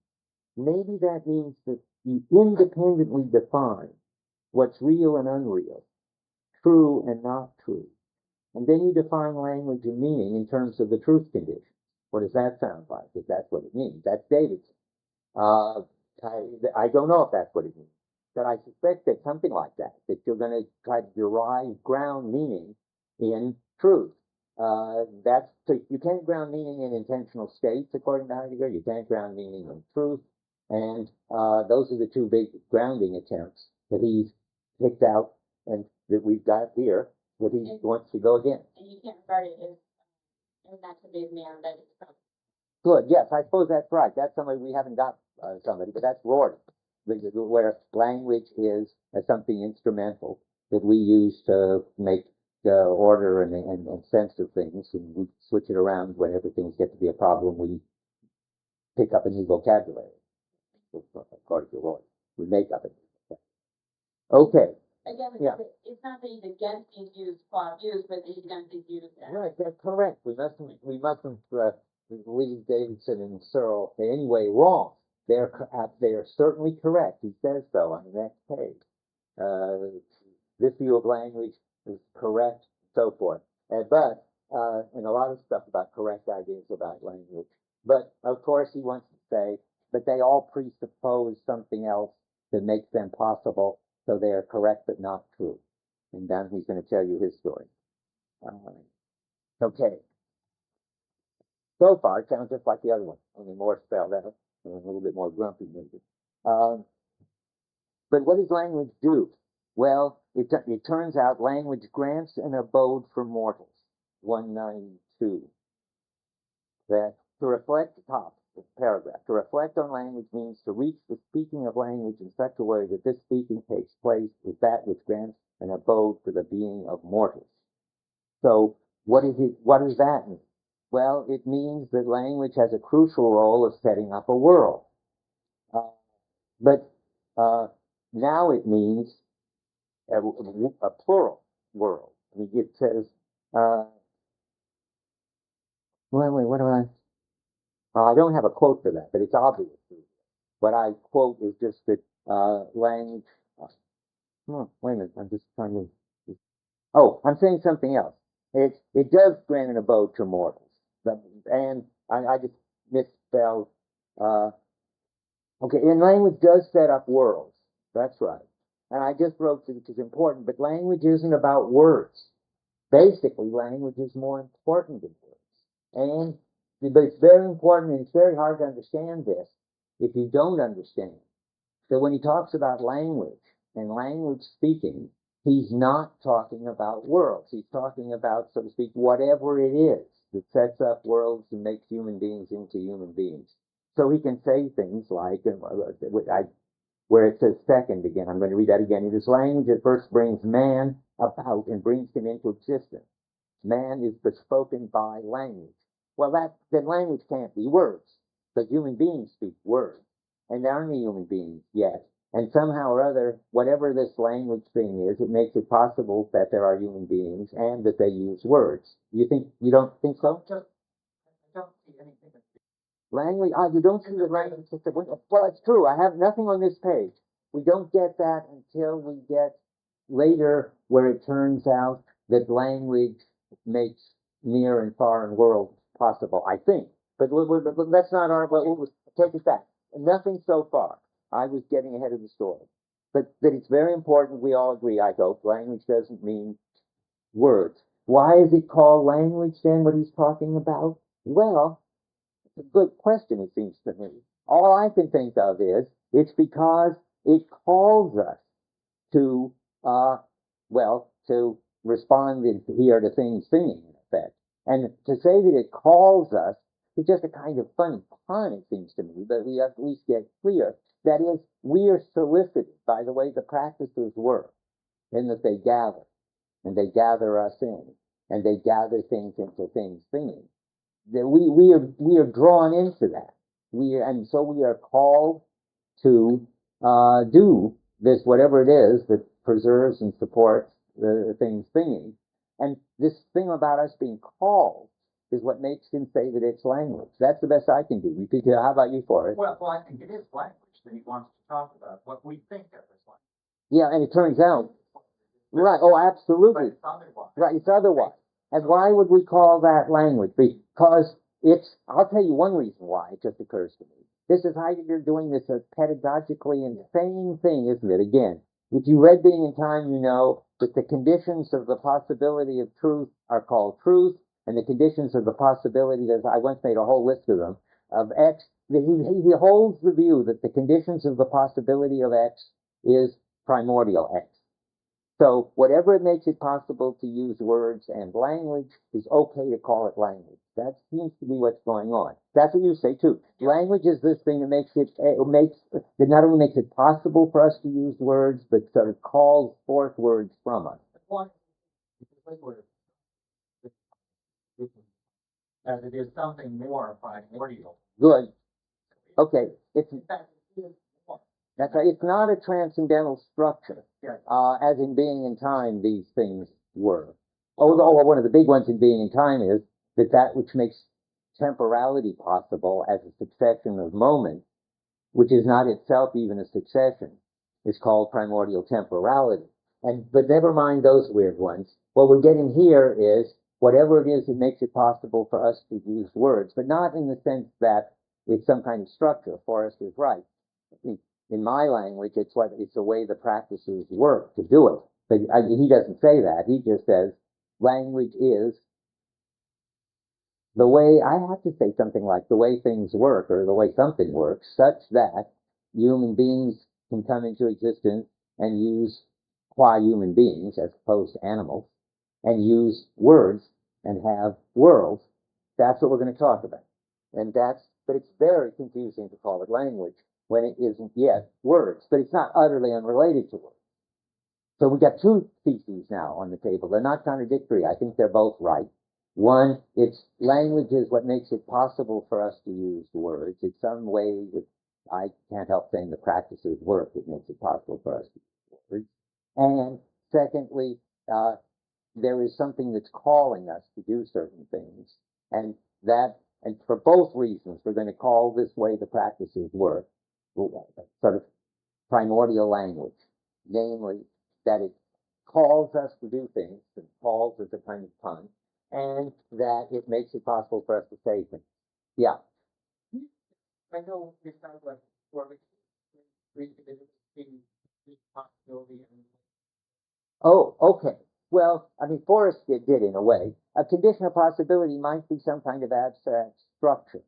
Maybe that means that you independently define what's real and unreal, true and not true. And then you define language and meaning in terms of the truth condition. What does that sound like? If that's what it means. That's Davidson. I don't know if that's what it means, but I suspect that something like that you're going to try to derive ground meaning in truth. So you can't ground meaning in intentional states, according to Heidegger. You can't ground meaning in truth. And those are the two big grounding attempts that he's picked out and that we've got here, that he wants to go again. And you can't regard it as not to be a man, that it's probably. Good, yes, I suppose that's right. That's somebody we haven't got somebody, but that's Rorty, where language is something instrumental that we use to make order and sense of things, and we switch it around whenever things get to be a problem. We pick up a new vocabulary, according to Rorty. We make up a new vocabulary. Okay. Again, it's not that he's against these views, but he's against these views. Right, that's correct. We mustn't leave Davidson and Searle in any way wrong. They are certainly correct. He says so on the next page. This view of language is correct, so forth. And a lot of stuff about correct ideas about language. But of course, he wants to say, but they all presuppose something else that makes them possible, so they are correct but not true. And then he's going to tell you his story. Okay. So far, it sounds just like the other one, only more spelled out, and a little bit more grumpy maybe. But what does language do? Well, it turns out language grants an abode for mortals. 192. That to reflect, top the paragraph, to reflect on language means to reach the speaking of language in such a way that this speaking takes place with that which grants an abode for the being of mortals. So what does that mean? Well, it means that language has a crucial role of setting up a world. But now it means a plural world. It says, what do I? Well, I don't have a quote for that, but it's obvious. What I quote is just that language. Wait a minute, I'm just trying to. Oh, I'm saying something else. It does grant an abode to mortals, and I just misspelled. Okay, and language does set up worlds. That's right. And I just wrote it, which is important, but language isn't about words. Basically, language is more important than words. But it's very important, and it's very hard to understand this if you don't understand. So when he talks about language and language speaking, he's not talking about worlds. He's talking about, so to speak, whatever it is that sets up worlds and makes human beings into human beings. So he can say things like, where it says second again, I'm going to read that again. It is language that first brings man about and brings him into existence. Man is bespoken by language. Well, then language can't be words, but human beings speak words, and there aren't any human beings yet. And somehow or other, whatever this language thing is, it makes it possible that there are human beings and that they use words. You don't think so? I don't see anything. Language, you don't see the language system. Well, it's true. I have nothing on this page. We don't get that until we get later, where it turns out that language makes near and foreign worlds possible, I think. But that's not we'll take it back. Nothing so far. I was getting ahead of the story. But that it's very important, we all agree, I hope, language doesn't mean words. Why is it called language then, what he's talking about? Well, it's a good question, it seems to me. All I can think of is, it's because it calls us to respond here to things singing, in effect. And to say that it calls us is just a kind of funny pun, it seems to me, but we have to at least get clear. That is, we are solicited by the way the practices work, in that they gather, and they gather us in, and they gather things into things thinking. That we are drawn into that. And so we are called to do this, whatever it is that preserves and supports the things thinking. And this thing about us being called is what makes him say that it's language. That's the best I can do. How about you, Forrest? Well, I think it is language that he wants to talk about, what we think of as language. Yeah, and it turns out, right, oh, absolutely. But it's otherwise. Right, it's otherwise. And why would we call that language? Because I'll tell you one reason why, it just occurs to me. This is Heidegger doing this pedagogically insane thing, isn't it? Again, if you read Being in Time, you know that the conditions of the possibility of truth are called truth, and the conditions of the possibility, I once made a whole list of them, of X. He holds the view that the conditions of the possibility of X is primordial X. So whatever makes it possible to use words and language is okay to call it language. That seems to be what's going on. That's what you say too. Language is this thing that that not only makes it possible for us to use words, but sort of calls forth words from us. As it is something more primordial. Good. Okay. That's right. It's not a transcendental structure, Yes. As in Being in Time these things were. Although one of the big ones in Being in Time is that which makes temporality possible as a succession of moments, which is not itself even a succession, is called primordial temporality. But never mind those weird ones. What we're getting here is whatever it is that makes it possible for us to use words, but not in the sense that it's some kind of structure. Forrest is right. In my language, it's the way the practices work to do it. But he doesn't say that. He just says language is the way, I have to say something like the way things work, or the way something works, such that human beings can come into existence and use qua human beings as opposed to animals, and use words and have worlds. That's what we're going to talk about. But it's very confusing to call it language when it isn't yet words, but it's not utterly unrelated to words. So we've got two theses now on the table. They're not contradictory. I think they're both right. One, language is what makes it possible for us to use words. It's some way that I can't help saying the practices work that makes it possible for us to use words. And secondly, there is something that's calling us to do certain things. And for both reasons, we're going to call this way the practices work sort of primordial language, namely that it calls us to do things, and calls as a kind of pun, and that it makes it possible for us to say things. Yeah. I know we sound like where we read the possibility and Oh, okay. Well, I mean, Forrest did in a way. A condition of possibility might be some kind of abstract structure.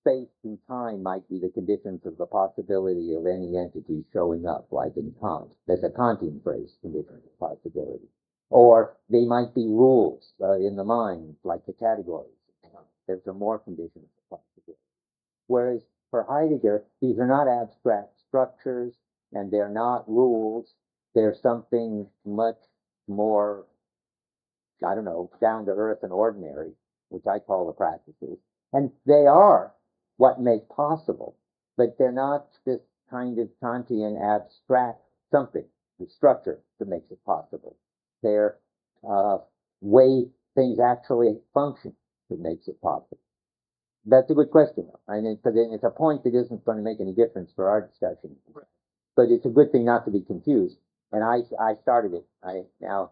Space and time might be the conditions of the possibility of any entity showing up, like in Kant. There's a Kantian phrase, condition of possibility. Or they might be rules in the mind, like the categories. There's more conditions of possibility. Whereas for Heidegger, these are not abstract structures, and they're not rules. They're something much more, down to earth and ordinary, which I call the practices. And they are what make possible, but they're not this kind of Kantian abstract something, the structure that makes it possible. They're way things actually function that makes it possible. That's a good question, though. I mean, because it's a point that isn't going to make any difference for our discussion. But it's a good thing not to be confused. And I started it. I now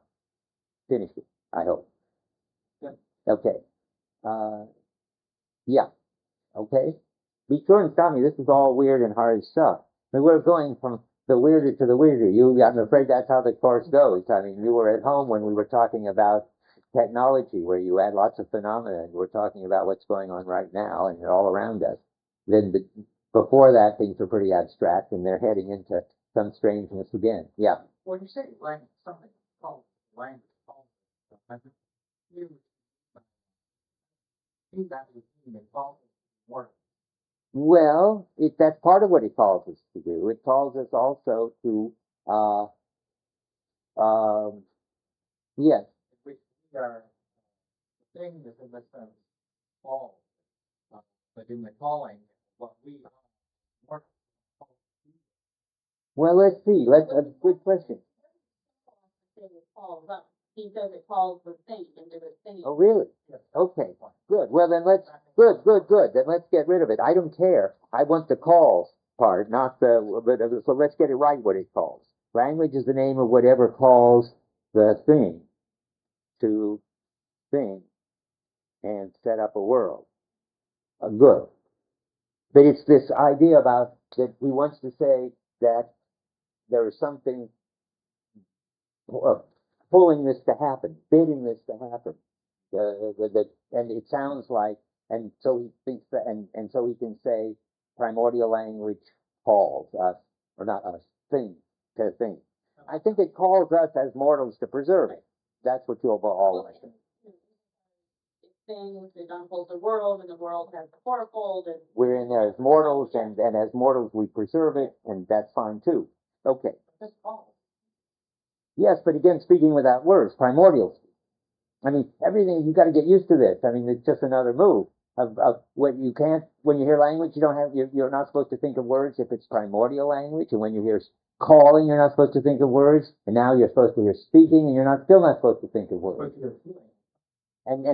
finished it, I hope. Good. Okay. Yeah. Okay. Be sure and stop me. This is all weird and hard stuff. I mean, we're going from the weirder to the weirder. I'm afraid that's how the course goes. I mean, you were at home when we were talking about technology, where you had lots of phenomena, and we're talking about what's going on right now and all around us. Then before that, things were pretty abstract, and they're heading into some strangeness again. Yeah. when you say language, something called language, I think you think that is in the fall work. Well, that's part of what it calls us to do. It calls us also to, yes, Which we are saying this in the sense fall, but in the calling, what we are work. well, let's see, good question. He says it calls the thing into the thing. Oh, really? Okay, good. Well, then good. Then let's get rid of it. I don't care. I want the calls part, not so let's get it right what it calls. Language is the name of whatever calls the thing to thing and set up a world. Good. But it's this idea about that he wants to say that there is something pulling this to happen, bidding this to happen. And it sounds like, and so he thinks that, and so he can say primordial language calls us, or not us, things to things. I think it calls us as mortals to preserve it. That's what you'll all like. Things, it unfolds the world, and the world has the fourfold, and We're in there as mortals, and as mortals we preserve it, and that's fine too. Okay. That's all. Yes, but again, speaking without words, primordial speech. I mean, everything, you got to get used to this. I mean, it's just another move of when you can't, when you hear language, you don't have, you're not supposed to think of words if it's primordial language, and when you hear calling, you're not supposed to think of words, and now you're supposed to hear speaking, and you're still not supposed to think of words. And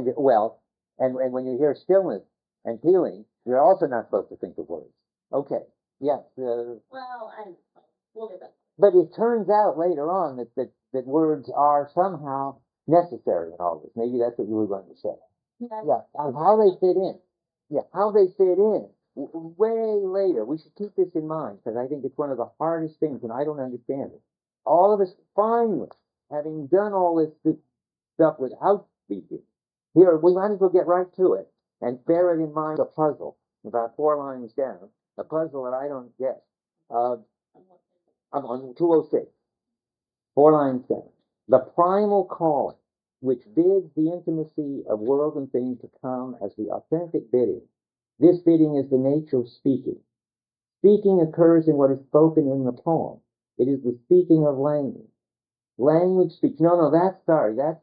when you hear stillness and healing, you're also not supposed to think of words. Okay, yes. well, we'll get that. But it turns out later on that words are somehow necessary in all this. Maybe that's what you were going to say. Yeah, and how they fit in. Yeah, how they fit in. Way later. We should keep this in mind, because I think it's one of the hardest things, and I don't understand it. All of us, finally, having done all this stuff without speaking, here, we might as well get right to it, and bear it in mind, a puzzle, about 4 lines down, a puzzle that I don't get. I'm on 206. 4 lines down. The primal calling, which bids the intimacy of world and thing to come as the authentic bidding. This bidding is the nature of speaking. Speaking occurs in what is spoken in the poem. It is the speaking of language. Language speaks. No, that's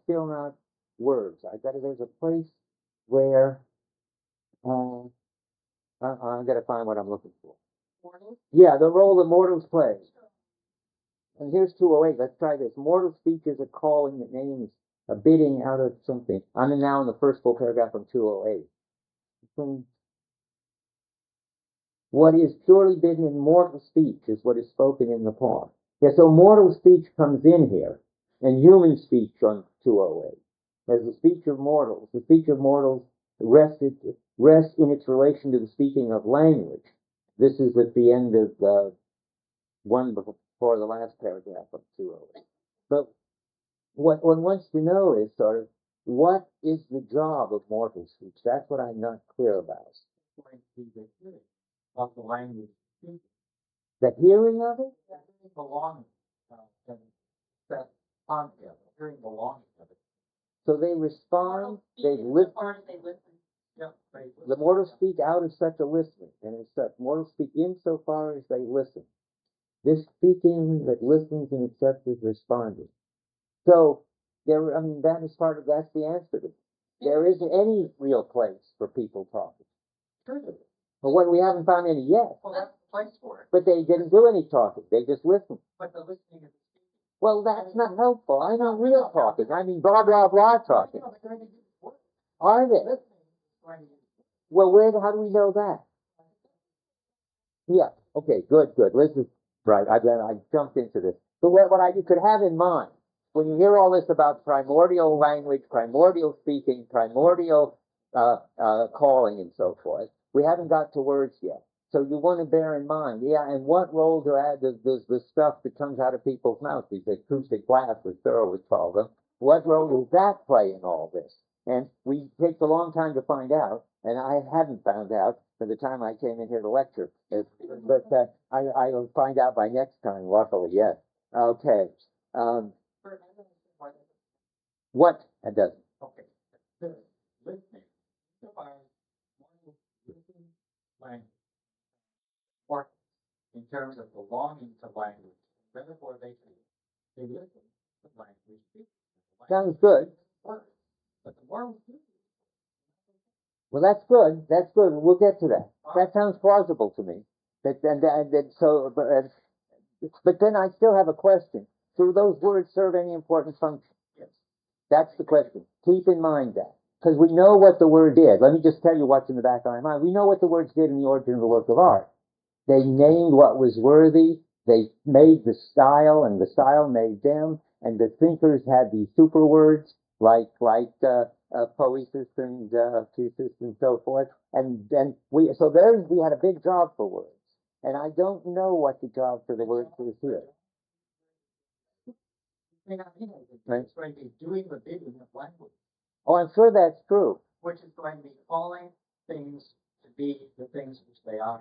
still not words. There's a place where, I've got to find what I'm looking for. Mortals? Yeah, the role that mortals play. And here's 208. Let's try this. Mortal speech is a calling that names a bidding out of something. I'm now in the first full paragraph from 208. What is purely bidden in mortal speech is what is spoken in the poem. Yeah, so mortal speech comes in here, and human speech on 208. As the speech of mortals. The speech of mortals rests in its relation to the speaking of language. This is at the end of the one before the last paragraph of 208. But what one wants to know is sort of, what is the job of mortal speech? That's what I'm not clear about. Of the language. The hearing of it? Belonging. That concept, hearing belonging of it. So they respond, they listen. Yeah, The mortals speak out of such a listening, and as such, mortals speak insofar as they listen. This speaking that listens and accepts is responding. So that's the answer to it. There isn't any real place for people talking. True. But we haven't found any yet. Well, that's the place for it. But they didn't do any talking. They just listened. But the listening is Well, that's not helpful. I know real talking. I mean, blah, blah, blah talking. Are they? Well, how do we know that? Yeah. Okay, good. Listen. Right. I jumped into this. So what you could have in mind, when you hear all this about primordial language, primordial speaking, primordial calling, and so forth, we haven't got to words yet. So you want to bear in mind, and what role does the stuff that comes out of people's mouths, these acoustic blasts, as Thoreau would call them, what role does that play in all this? And it takes a long time to find out, and I hadn't found out by the time I came in here to lecture. But I will find out by next time, luckily, yes. Okay. What it doesn't? Okay, the listening defines one listening language or in terms of belonging to language. Therefore, they listen to language. Sounds good. But the more we do, Well, that's good. That's good. We'll get to that. That sounds plausible to me. But then I still have a question. Do those words serve any important function? yes, That's the question. Keep in mind that. Because we know what the word did. Let me just tell you what's in the back of my mind. We know what the words did in the origin of the work of art. They named what was worthy. They made the style, and the style made them. And the thinkers had these super words like poesis and thesis and so forth. And then we had a big job for words. And I don't know what the job for the words is here. may not be anything. Right. It's going to be doing the bidding of language, Oh, I'm sure that's true. which is going to be calling things to be the things which they are.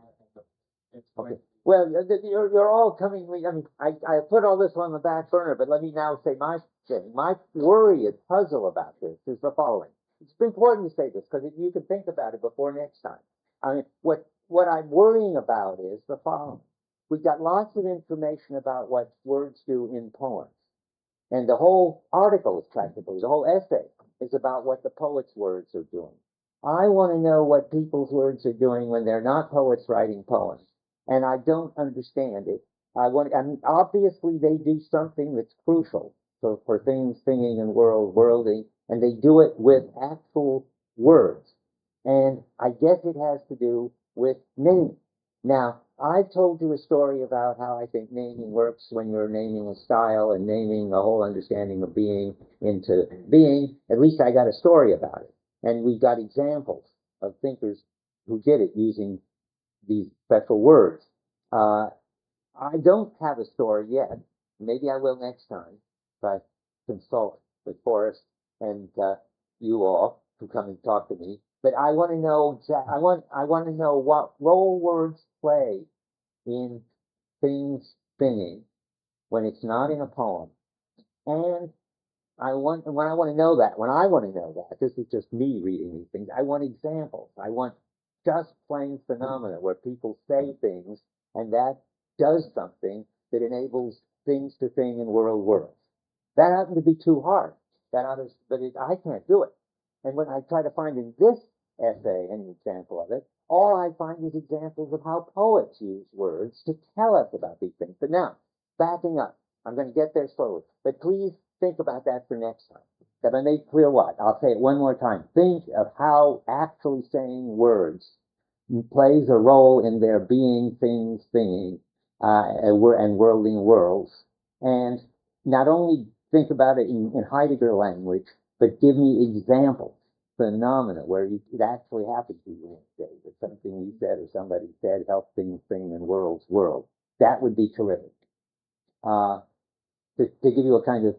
It's going Okay. Well, you're all coming. I mean, I put all this on the back burner, but let me now say my thing. My worry and puzzle about this is the following. It's important to say this because you can think about it before next time. I mean, what I'm worrying about is the following. We've got lots of information about what words do in poems. And the whole article is practically, the whole essay is about what the poet's words are doing. I want to know what people's words are doing when they're not poets writing poems. And I don't understand it. And obviously they do something that's crucial for things, thinking, and worlding, and they do it with actual words. And I guess it has to do with naming. Now, I've told you a story about how I think naming works when you're naming a style and naming a whole understanding of being into being. At least I got a story about it. And we've got examples of thinkers who did it using these special words. I don't have a story yet. Maybe I will next time if I consult with Forrest and you all who come and talk to me. But I want to know. I want to know what role words play in things singing when it's not in a poem. And when I want to know that, this is just me reading these things. I want examples. I want just plain phenomena where people say things and that does something that enables things to thing in worlds. That happened to be too hard. I can't do it. And when I try to find in this essay an example of it, all I find is examples of how poets use words to tell us about these things. But now, backing up, I'm going to get there slowly. But please think about that for next time. Have I made clear what? I'll say it one more time. Think of how actually saying words plays a role in their being, things, thinking, and worlding worlds. And not only think about it in Heidegger language, but give me examples, phenomena where it actually happens to you in that something you said or somebody said helped things thing and world. That would be terrific. To give you a kind of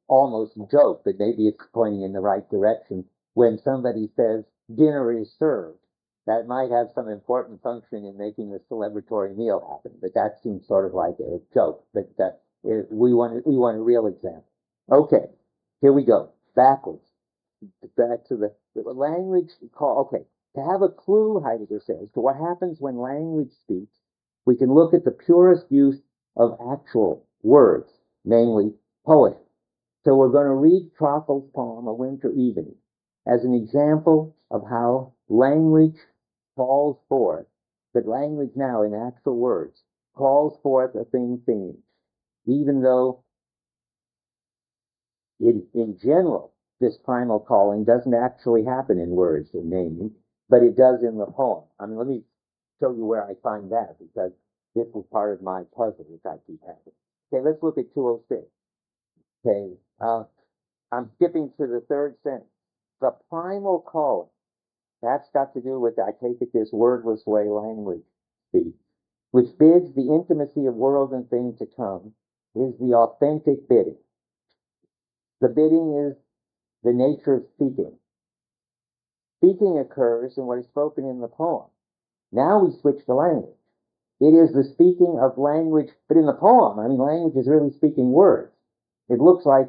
almost joke, but maybe it's pointing in the right direction, when somebody says dinner is served, that might have some important function in making the celebratory meal happen, but that seems sort of like a joke. But we want a real example. Okay, here we go. Backwards. Back to the language call. Okay, to have a clue, Heidegger says, to what happens when language speaks, we can look at the purest use of actual words, namely poetry. So we're going to read Troffel's poem, A Winter Evening, as an example of how language calls forth, but language now in actual words, calls forth a thing singing, even though in general, this primal calling doesn't actually happen in words or naming, but it does in the poem. I mean, let me show you where I find that, because this is part of my puzzle which I keep having. Okay, let's look at 206. Okay, I'm skipping to the third sentence. The primal calling, that's got to do with, I take it, this wordless way language speaks, which bids the intimacy of world and thing to come, is the authentic bidding. The bidding is the nature of speaking. Speaking occurs in what is spoken in the poem. Now we switch to language. It is the speaking of language, but in the poem, I mean, language is really speaking words. It looks like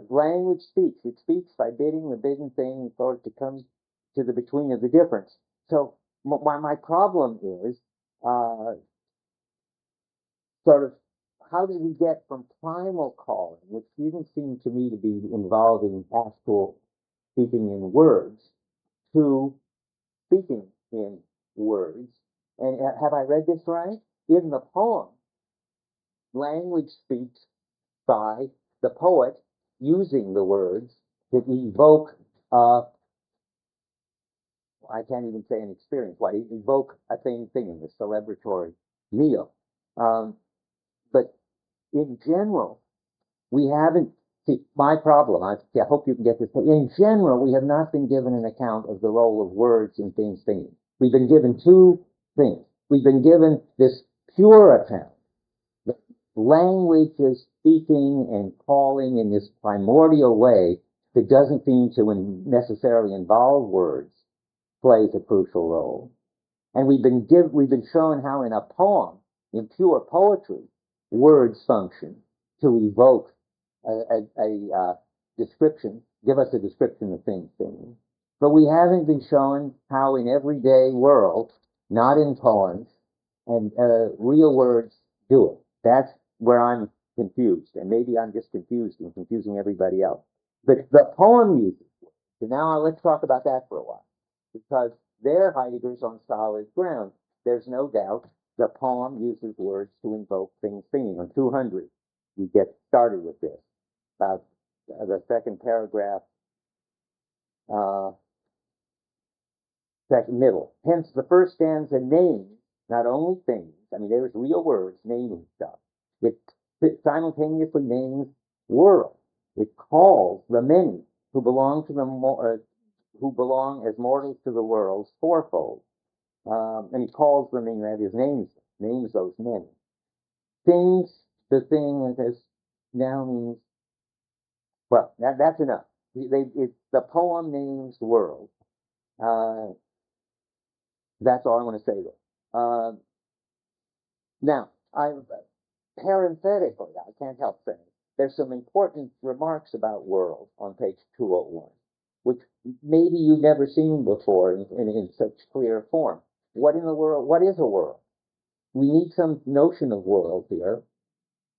language speaks. It speaks by bidding the bidden thing for it to come to the between of the difference. So my problem is sort of how did we get from primal calling, which didn't seem to me to be involving actual speaking in words, to speaking in words? And have I read this right? In the poem, language speaks by the poet using the words that evoke, I can't even say an experience, why evoke a thing, the celebratory meal. But in general, we haven't, see, my problem, I hope you can get this, but in general, we have not been given an account of the role of words in things thinking. We've been given two things. We've been given this pure account. Language is speaking and calling in this primordial way that doesn't seem to necessarily involve words, plays a crucial role. And we've been shown how in a poem, in pure poetry, words function to evoke a description, give us a description of things. But we haven't been shown how in everyday world, not in poems, and real words do it. That's where I'm confused, and maybe I'm just confused and confusing everybody else. But the poem uses words. So now let's talk about that for a while, because there Heidegger's on solid ground. There's no doubt the poem uses words to invoke things thinking. On 200, you get started with this. About the second paragraph, second middle. Hence, the first stanza names not only things, I mean, there's real words naming stuff. It simultaneously names world. It calls the many who belong to who belong as mortals to the world's fourfold. And he calls them, in that is names those many. Things, the thing that has now means, well, that's enough. The poem names the world. That's all I want to say there. Now, parenthetically, I can't help saying, there's some important remarks about world on page 201, which maybe you've never seen before in such clear form. What in the world, what is a world? We need some notion of world here,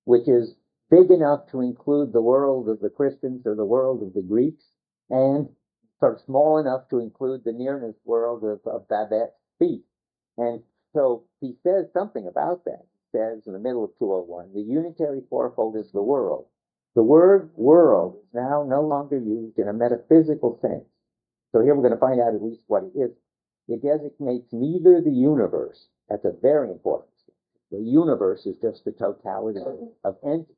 which is big enough to include the world of the Christians or the world of the Greeks, and sort of small enough to include the nearness world of Babette's feet. And so he says something about that. He says in the middle of 201, the unitary fourfold is the world. The word world is now no longer used in a metaphysical sense. So here we're going to find out at least what it is. It designates neither the universe, that's a very important thing. The universe is just the totality of entities.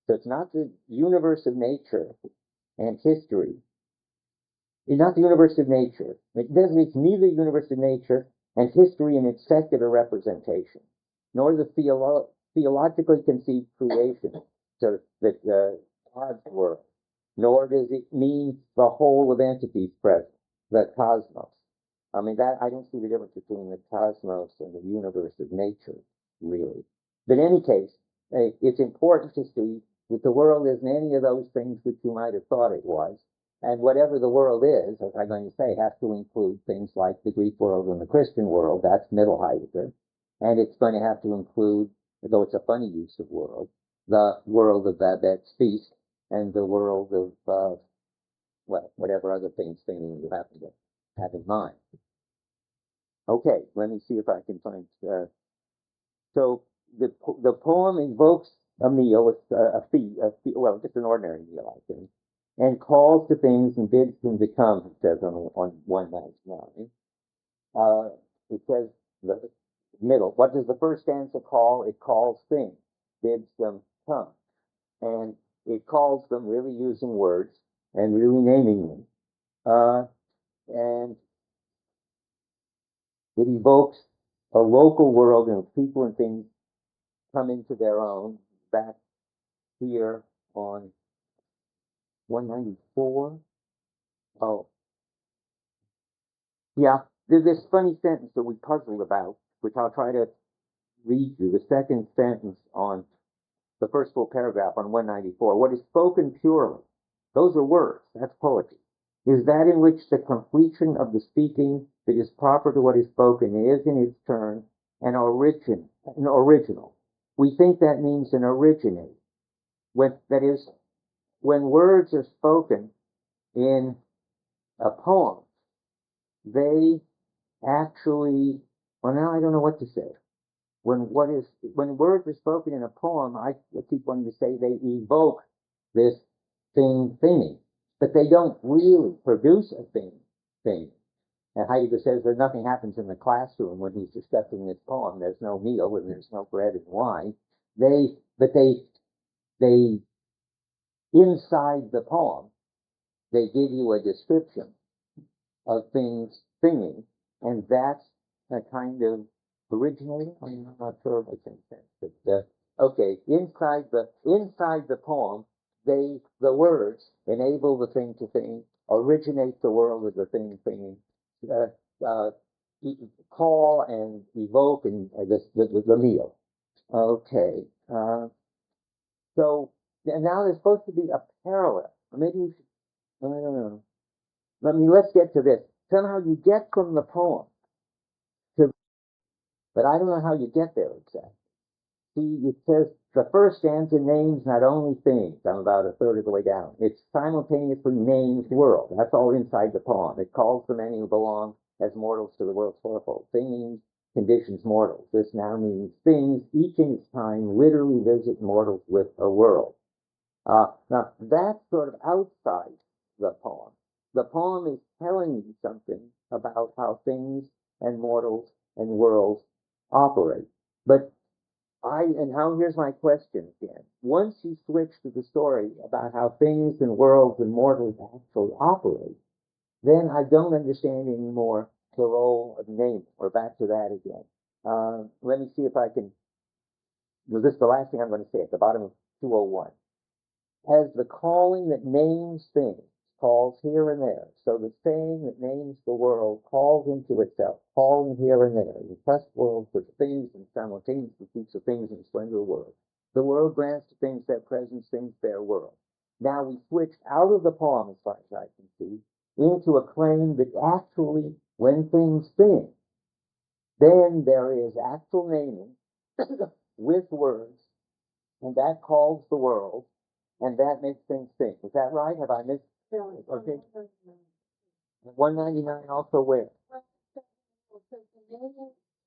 So it's not the universe of nature and history. It's not the universe of nature. It designates neither the universe of nature and history in its secular representation, nor the theologically conceived creation, so that God's world, nor does it mean the whole of entities present, the cosmos. I mean, that I don't see the difference between the cosmos and the universe of nature, really. But in any case, it's important to see that the world isn't any of those things which you might have thought it was. And whatever the world is, as I'm going to say, has to include things like the Greek world and the Christian world. That's middle Heidegger. And it's going to have to include, though it's a funny use of world, the world of Babette's feast and the world of, well, whatever other things you happen to have in mind. Okay, let me see if I can find. So the poem invokes a meal, a feast, well, just an ordinary meal, I think, and calls to things and bids them to come. It says on 199. It says the middle. What does the first stanza call? It calls things, bids them come, and it calls them really using words and really naming them, and it evokes a local world in which people and things come into their own. Back here on 194. Oh, yeah. There's this funny sentence that we puzzled about, which I'll try to read you. The second sentence on the first full paragraph on 194. What is spoken purely, those are words, that's poetry, is that in which the completion of the speaking that is proper to what is spoken is in its turn an original. We think that means an originate. That is, when words are spoken in a poem, they actually, well, now I don't know what to say. When words are spoken in a poem, I keep wanting to say they evoke this thingy, but they don't really produce a thing. And Heidegger says that nothing happens in the classroom when he's discussing this poem. There's no meal and there's no bread and wine. They inside the poem, they give you a description of things thingy, and that's a kind of originating. I'm not sure if I can say, but okay, inside the poem, the words enable the thing to think, originate the world of the thing thinking, call and evoke and the meal. Okay, so and now there's supposed to be a parallel. Maybe we should. I don't know. Let's get to this. Somehow you get from the poem to, but I don't know how you get there exactly. See, it says the first stanza names not only things. I'm about a third of the way down. It simultaneously names world. That's all inside the poem. It calls the many who belong as mortals to the world's fourfold. Things, conditions, mortals. This now means things, each in its time, literally visit mortals with a world. Now, that's sort of outside the poem. The poem is telling you something about how things and mortals and worlds operate. But here's my question again. Once you switch to the story about how things and worlds and mortals actually operate, then I don't understand anymore the role of naming. We're back to that again. Let me see if I can. This is the last thing I'm going to say at the bottom of 201. As the calling that names things calls here and there, so the saying that names the world calls into itself, calling here and there. The trust world for things and simultaneously keeps the things in the splendor world. The world grants to things their presence, things their world. Now we switch out of the poem, as far as I can see, into a claim that actually, when things think, then there is actual naming with words, and that calls the world. And that makes things think. Is that right? Have I missed? Okay. 199 also where?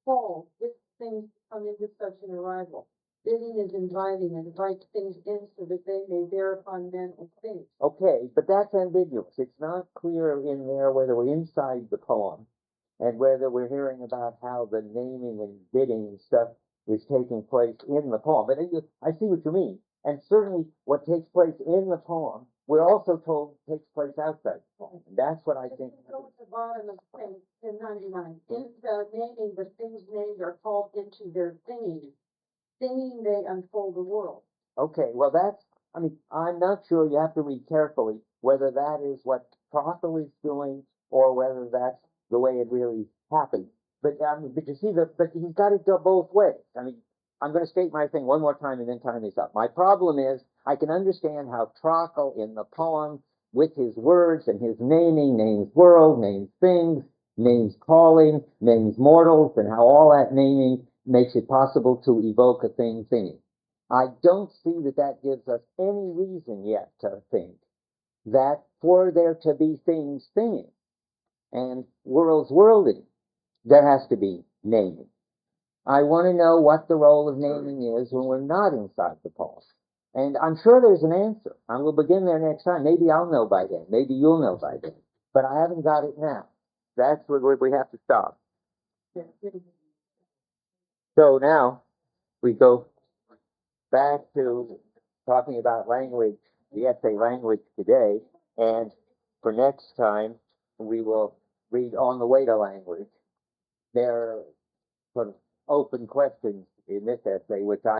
Call if things come into such an arrival. Bidding is inviting and invite things in so that they may bear upon men and things. Okay, but that's ambiguous. It's not clear in there whether we're inside the poem and whether we're hearing about how the naming and bidding and stuff is taking place in the poem. But I see what you mean. And certainly what takes place in the poem, we're also told takes place outside the poem. And that's what I think. Go to the bottom of page 1099. In the naming, the things named are called into their thinking. Thinking they unfold the world. Okay, well I'm not sure. You have to read carefully whether that is what Trockle is doing or whether that's the way it really happened. But you see, but he's got it both ways. I'm going to state my thing one more time and then time is up. My problem is I can understand how Trockle in the poem, with his words and his naming, names world, names things, names calling, names mortals, and how all that naming makes it possible to evoke a thingy. I don't see that gives us any reason yet to think that for there to be things thinking and worlds worlding, there has to be naming. I want to know what the role of naming is when we're not inside the poem. And I'm sure there's an answer. And we'll begin there next time. Maybe I'll know by then. Maybe you'll know by then. But I haven't got it now. That's where we have to stop. So now we go back to talking about language, the essay Language Today. And for next time, we will read On the Way to Language. There are sort of open questions in this essay, which I